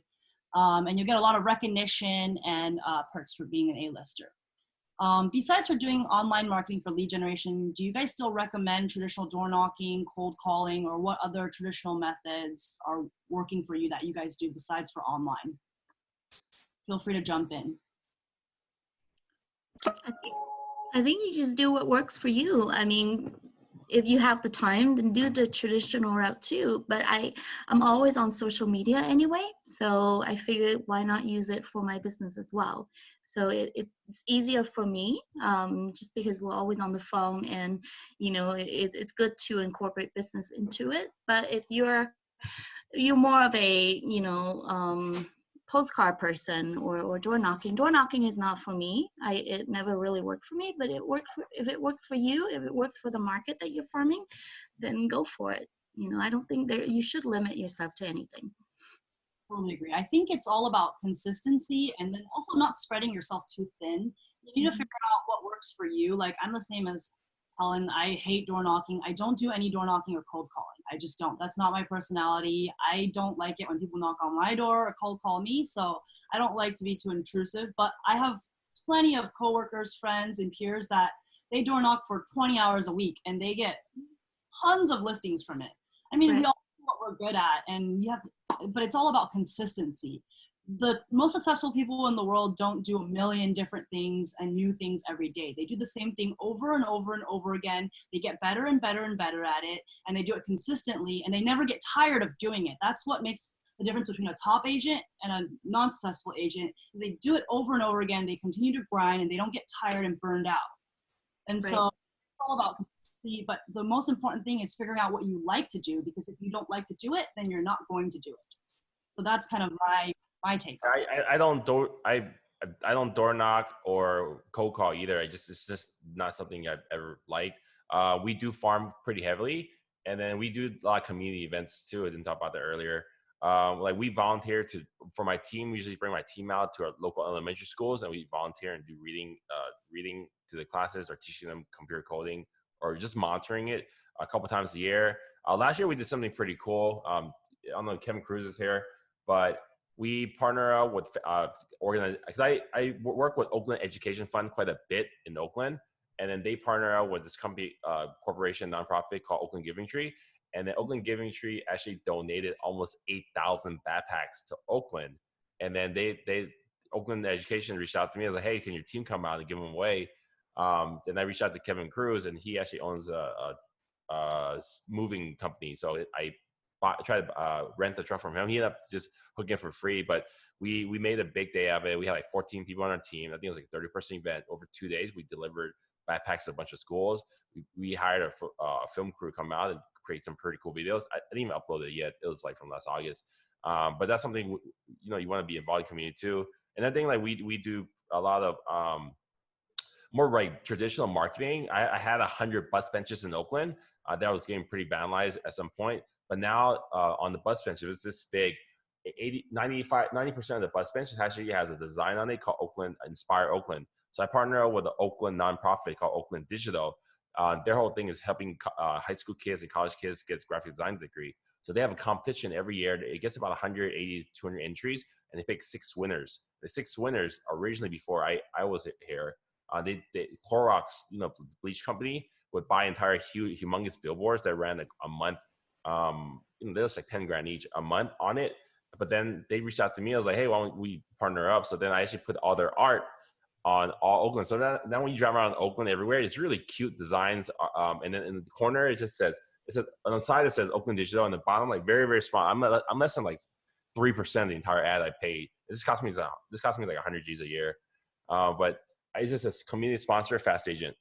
And you'll get a lot of recognition and perks for being an A-lister. Besides for doing online marketing for lead generation, do you guys still recommend traditional door knocking, cold calling, or what other traditional methods are working for you that you guys do besides for online? Feel free to jump in. I think you just do what works for you. I mean, if you have the time, then do the traditional route too. But I'm always on social media anyway, so I figured why not use it for my business as well. So it's easier for me, just because we're always on the phone, and you know it's good to incorporate business into it. But if you're more of a postcard person or door knocking. Door knocking is not for me. It never really worked for me, but if it works for you, if it works for the market that you're farming, then go for it. You know, I don't think you should limit yourself to anything. Totally agree. I think it's all about consistency and then also not spreading yourself too thin. You need to figure out what works for you. Like I'm the same as Helen. I hate door knocking. I don't do any door knocking or cold calling. I just don't. That's not my personality. I don't like it when people knock on my door or cold call me. So I don't like to be too intrusive, but I have plenty of coworkers, friends, and peers that they door knock for 20 hours a week and they get tons of listings from it. I mean, Right. we all know what we're good at, and you have to, but it's all about consistency. The most successful people in the world don't do a million different things and new things every day. They do the same thing over and over and over again. They get better and better and better at it, and they do it consistently, and they never get tired of doing it. That's what makes the difference between a top agent and a non-successful agent, is they do it over and over again. They continue to grind, and they don't get tired and burned out. And Right. so it's all about consistency, but the most important thing is figuring out what you like to do, because if you don't like to do it, then you're not going to do it. So that's kind of my take on it. I don't door knock or cold call either. It's just not something I've ever liked. We do farm pretty heavily, and then we do a lot of community events too. I didn't talk about that earlier. Like we volunteer for my team. We usually bring my team out to our local elementary schools, and we volunteer and do reading to the classes, or teaching them computer coding, or just monitoring it a couple times a year. Last year we did something pretty cool. I don't know if Kevin Cruz is here, but we partner up with because I work with Oakland Education Fund quite a bit in Oakland, and then they partner out with this company, corporation, nonprofit called Oakland Giving Tree, and then Oakland Giving Tree actually donated almost 8,000 backpacks to Oakland, and then they Oakland Education reached out to me. I was like, hey, can your team come out and give them away? Then I reached out to Kevin Cruz, and he actually owns a moving company, so I tried to rent the truck from him. He ended up just hooking it for free, but we made a big day of it. We had like 14 people on our team. I think it was like a 30-person event over 2 days. We delivered backpacks to a bunch of schools. We hired a film crew to come out and create some pretty cool videos. I didn't even upload it yet. It was like from last August. But that's something, you know, you want to be involved in the community too. And I think like we do a lot of more like traditional marketing. I had 100 bus benches in Oakland. That was getting pretty vandalized at some point. But now on the bus bench, it was this big. 90% of the bus bench actually has a design on it called Oakland Inspire Oakland. So I partner up with an Oakland nonprofit called Oakland Digital. Their whole thing is helping high school kids and college kids get graphic design degree. So they have a competition every year. It gets about 180 to 200 entries, and they pick 6 winners. The 6 winners originally, before I was here, they Clorox, you know, bleach company, would buy entire humongous billboards that ran like a month. You know, there was like 10 grand each a month on it. But then they reached out to me. I was like, hey, why don't we partner up? So then I actually put all their art on all Oakland. So now when you drive around Oakland everywhere, it's really cute designs. And then in the corner, it says on the side, it says Oakland Digital. On the bottom, like very, very small. I'm less than like 3% of the entire ad I paid. This cost me like 100 G's a year. But it's just a community sponsor, fast agent.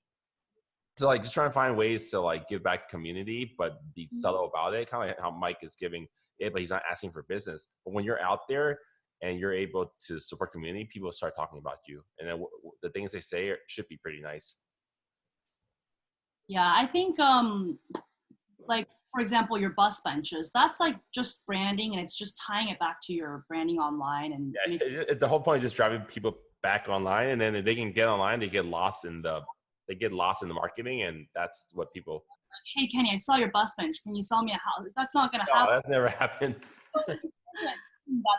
So like just trying to find ways to like give back to community, but be subtle about it. Kind of like how Mike is giving it, but he's not asking for business. But when you're out there and you're able to support community, people start talking about you, and then the things they say should be pretty nice. Yeah, I think like for example, your bus benches, that's like just branding, and it's just tying it back to your branding online. And The whole point is just driving people back online, and then if they can get online, they get lost in the marketing, and that's what people. Hey Kenny, I saw your bus bench. Can you sell me a house? That's not going to No, happen. that's never happened.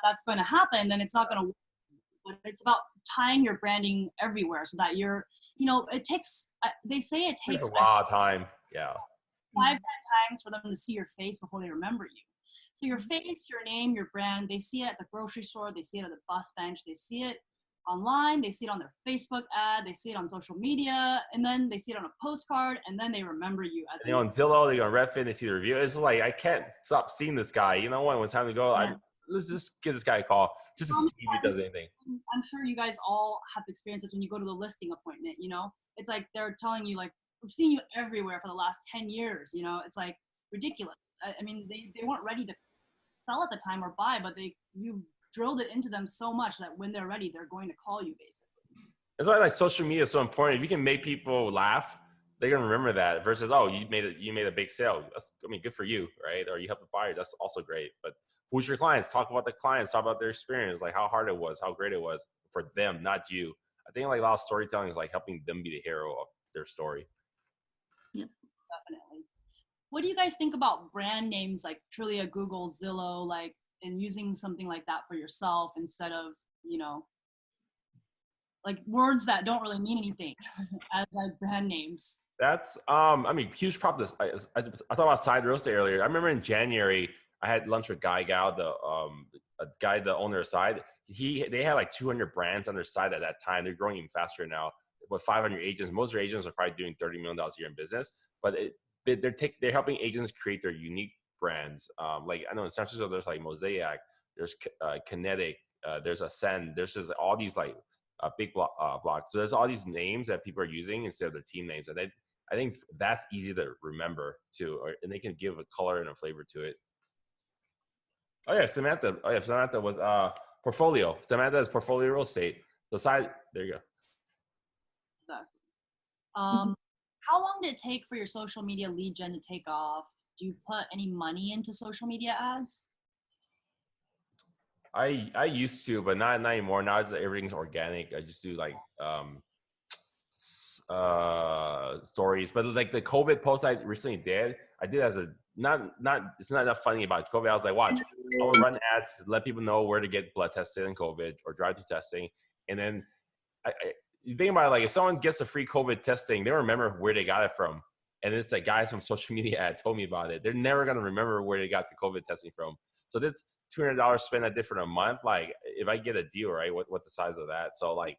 That's going to happen, then it's not going to work. But it's about tying your branding everywhere so that you're, it takes. They say it takes a lot of time. Yeah. 5-10 times for them to see your face before they remember you. So your face, your name, your brand, they see it at the grocery store, they see it at the bus bench, they see it online, they see it on their Facebook ad, they see it on social media, and then they see it on a postcard, and then they remember you. They go on Zillow, they go on Redfin, they see the review. It's like, I can't stop seeing this guy. You know what? When it's time to go, let's just give this guy a call just to see if he does anything. I'm sure you guys all have experiences when you go to the listing appointment, It's like they're telling you, like, we've seen you everywhere for the last 10 years, It's like ridiculous. I mean, they weren't ready to sell at the time or buy, but you drilled it into them so much that when they're ready, they're going to call you, basically. That's why, like, social media is so important. If you can make people laugh, they're gonna remember that. Versus, oh, you made a big sale. Good for you, right? Or you helped the buyer. That's also great. But who's your clients? Talk about the clients. Talk about their experience, like how hard it was, how great it was for them, not you. I think like a lot of storytelling is like helping them be the hero of their story. Yep. Definitely. What do you guys think about brand names like Trulia, Google, Zillow, and using something like that for yourself instead of, like words that don't really mean anything as like brand names? That's huge prop. I thought about side real estate earlier. I remember in January I had lunch with Guy Gao, the owner of Side. They had like 200 brands on their side at that time. They're growing even faster now with 500 agents. Most of their agents are probably doing $30 million a year in business, but they're helping agents create their unique brands. Like I know in San Francisco, there's like Mosaic, there's Kinetic, there's Ascend, there's just all these like big blocks. So there's all these names that people are using instead of their team names, and I think that's easy to remember too, and they can give a color and a flavor to it. Oh yeah, Samantha. Samantha was portfolio. Samantha is portfolio real estate. So Side, there you go. Exactly. How long did it take for your social media lead gen to take off? Do you put any money into social media ads? I used to, but not anymore. Now everything's organic. I just do like stories. But like the COVID post I recently did, I did as a it's not enough funny about COVID. I was like, watch, I will run ads to let people know where to get blood tested in COVID or drive-through testing. And then you think about it, like if someone gets a free COVID testing, they remember where they got it from. And it's like guys from social media ad told me about it. They're never going to remember where they got the COVID testing from. So this $200 spend I did for a month, like if I get a deal, right, what's the size of that? So like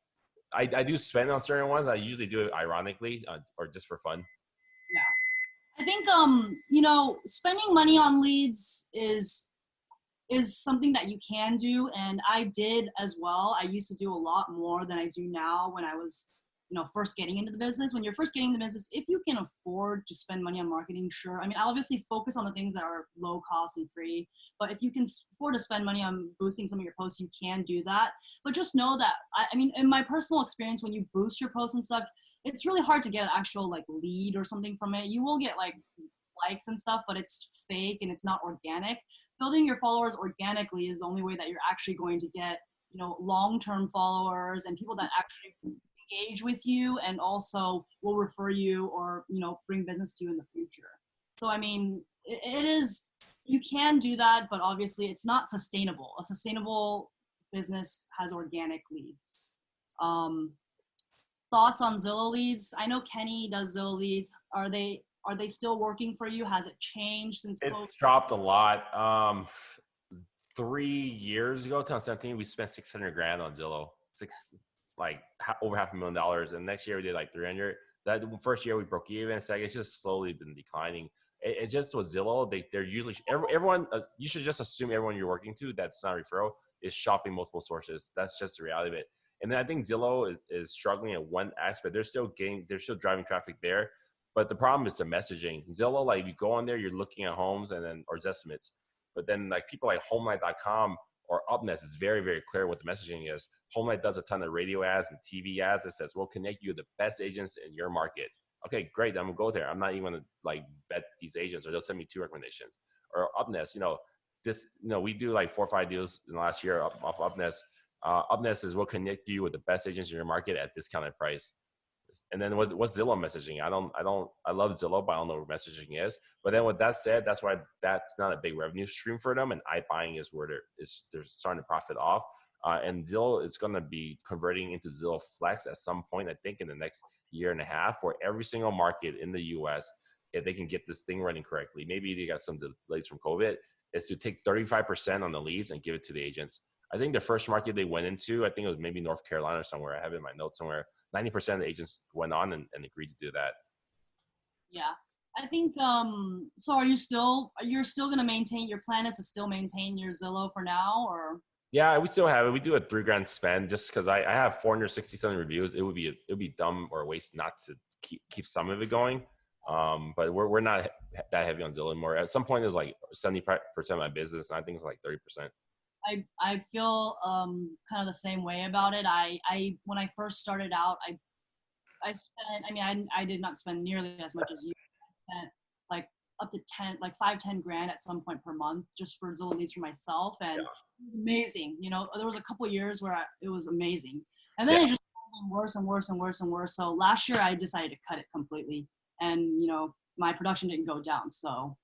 I do spend on certain ones. I usually do it ironically or just for fun. Yeah. I think, spending money on leads is something that you can do. And I did as well. I used to do a lot more than I do now when I was, first getting into the business. When you're first getting into the business, if you can afford to spend money on marketing, sure. I mean, I'll obviously focus on the things that are low cost and free, but if you can afford to spend money on boosting some of your posts, you can do that. But just know that, I mean, in my personal experience, when you boost your posts and stuff, it's really hard to get an actual like lead or something from it. You will get like likes and stuff, but it's fake and it's not organic. Building your followers organically is the only way that you're actually going to get, long-term followers and people that actually engage with you and also will refer you or, bring business to you in the future. So, I mean, it is, you can do that, but obviously it's not sustainable. A sustainable business has organic leads. Thoughts on Zillow leads? I know Kenny does Zillow leads. Are they still working for you? Has it changed since COVID? It's dropped a lot. 3 years ago, 2017, we spent $600,000 on Zillow. Over $500,000, and next year we did like 300. That first year we broke even. Second, it's just slowly been declining. It's just with Zillow, they're usually everyone. You should just assume everyone you're working to that's not a referral is shopping multiple sources. That's just the reality of it. And then I think Zillow is struggling at one aspect. They're still driving traffic there, but the problem is the messaging. Zillow, like you go on there, you're looking at homes or estimates, but then like people like HomeLight.com or UpNest is very, very clear what the messaging is. HomeLight does a ton of radio ads and TV ads that says, we'll connect you with the best agents in your market. okay, great, I'm gonna go there. I'm not even gonna like vet these agents, or they'll send me 2 recommendations. Or Upnest, we do like 4 or 5 deals in the last year off Upnest. Upnest is what connect you with the best agents in your market at discounted price. And then what's Zillow messaging? I love Zillow, but I don't know what messaging is. But then with that said, that's why that's not a big revenue stream for them. And iBuying is where they're starting to profit off. And Zillow is going to be converting into Zillow Flex at some point, I think in the next year and a half, where every single market in the US, if they can get this thing running correctly, maybe they got some delays from COVID, is to take 35% on the leads and give it to the agents. I think the first market they went into, I think it was maybe North Carolina or somewhere. I have it in my notes somewhere. 90% of the agents went on and agreed to do that. Yeah. I think, so you're still going to maintain, your plan is to still maintain your Zillow for now, or? Yeah, we still have it. We do a $3,000 spend just because I have 467 reviews. It would be dumb or a waste not to keep some of it going. But we're not that heavy on Zillow anymore. At some point, it was like 70% of my business, and I think it's like 30%. I feel kind of the same way about it. I when I first started out, I spent, I did not spend nearly as much as you. I spent like up to 5-10 grand at some point per month just for Zillow leads for myself, and amazing. There was a couple of years where it was amazing, and then it just got worse and worse and worse and worse. So last year I decided to cut it completely, and my production didn't go down. So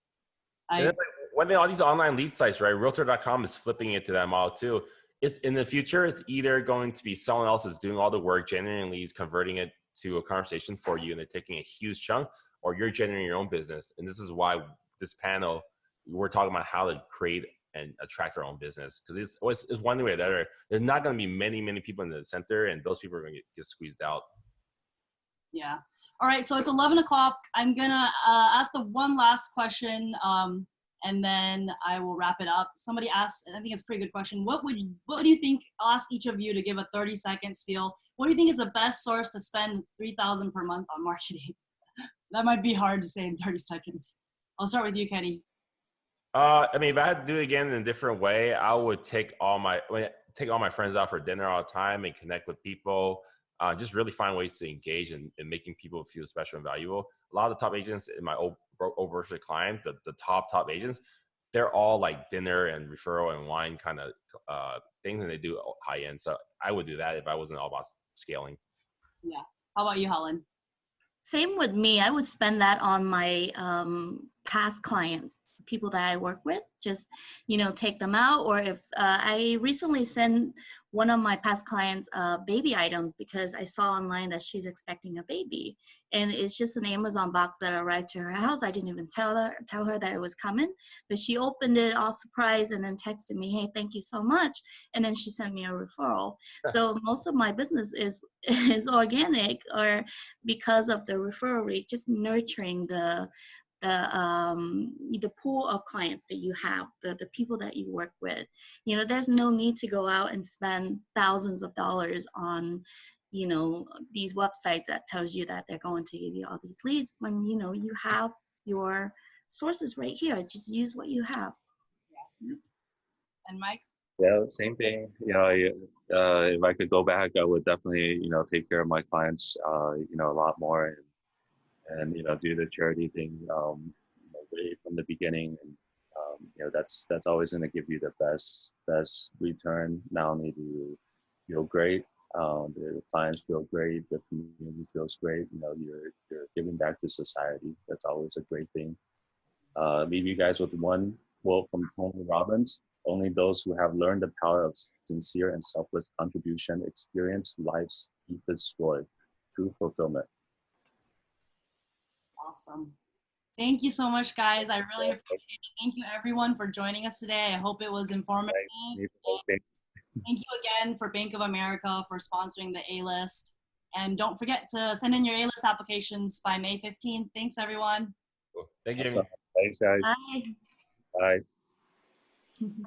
when all these online lead sites, right? Realtor.com is flipping it to that model too. It's in the future, it's either going to be someone else is doing all the work, generating leads, converting it to a conversation for you, and they're taking a huge chunk, or you're generating your own business. And this is why this panel, we're talking about how to create and attract our own business. Because it's one way or the other. There's not going to be many people in the center, and those people are going to get squeezed out. Yeah. All right. So it's 11 o'clock. I'm going to ask the one last question, and then I will wrap it up. Somebody asked, and I think it's a pretty good question. What do you think, I'll ask each of you to give a 30-second spiel. What do you think is the best source to spend $3,000 per month on marketing? That might be hard to say in 30 seconds. I'll start with you, Kenny. If I had to do it again in a different way, I would take all my friends out for dinner all the time and connect with people. Just really find ways to engage in making people feel special and valuable. A lot of the top agents in my over client, the top agents, they're all like dinner and referral and wine kind of things, and they do high end. So I would do that if I wasn't all about scaling. Yeah. How about you, Helen? Same with me. I would spend that on my past clients, people that I work with, just, take them out. Or if I recently sent one of my past clients baby items because I saw online that she's expecting a baby, and it's just an Amazon box that arrived to her house. I didn't even tell her that it was coming, but she opened it all surprised and then texted me, "Hey, thank you so much," and then she sent me a referral. So most of my business is organic, or because of the referral rate, just nurturing the pool of clients that you have, the people that you work with. There's no need to go out and spend thousands of dollars on, these websites that tells you that they're going to give you all these leads when, you have your sources right here. Just use what you have. Yeah. And Mike? Yeah, same thing. If I could go back, I would definitely, take care of my clients, a lot more, and do the charity thing right from the beginning, and that's always going to give you the best return. Not only do you feel great, the clients feel great, the community feels great. You're giving back to society. That's always a great thing. Leave you guys with one quote from Tony Robbins: "Only those who have learned the power of sincere and selfless contribution experience life's deepest joy, true fulfillment." Awesome. Thank you so much, guys. I really appreciate it. Thank you, everyone, for joining us today. I hope it was informative. Thank you again for Bank of America for sponsoring the A-List. And don't forget to send in your A-List applications by May 15th. Thanks, everyone. Cool. Thank you. Awesome. Thanks, guys. Bye. Bye.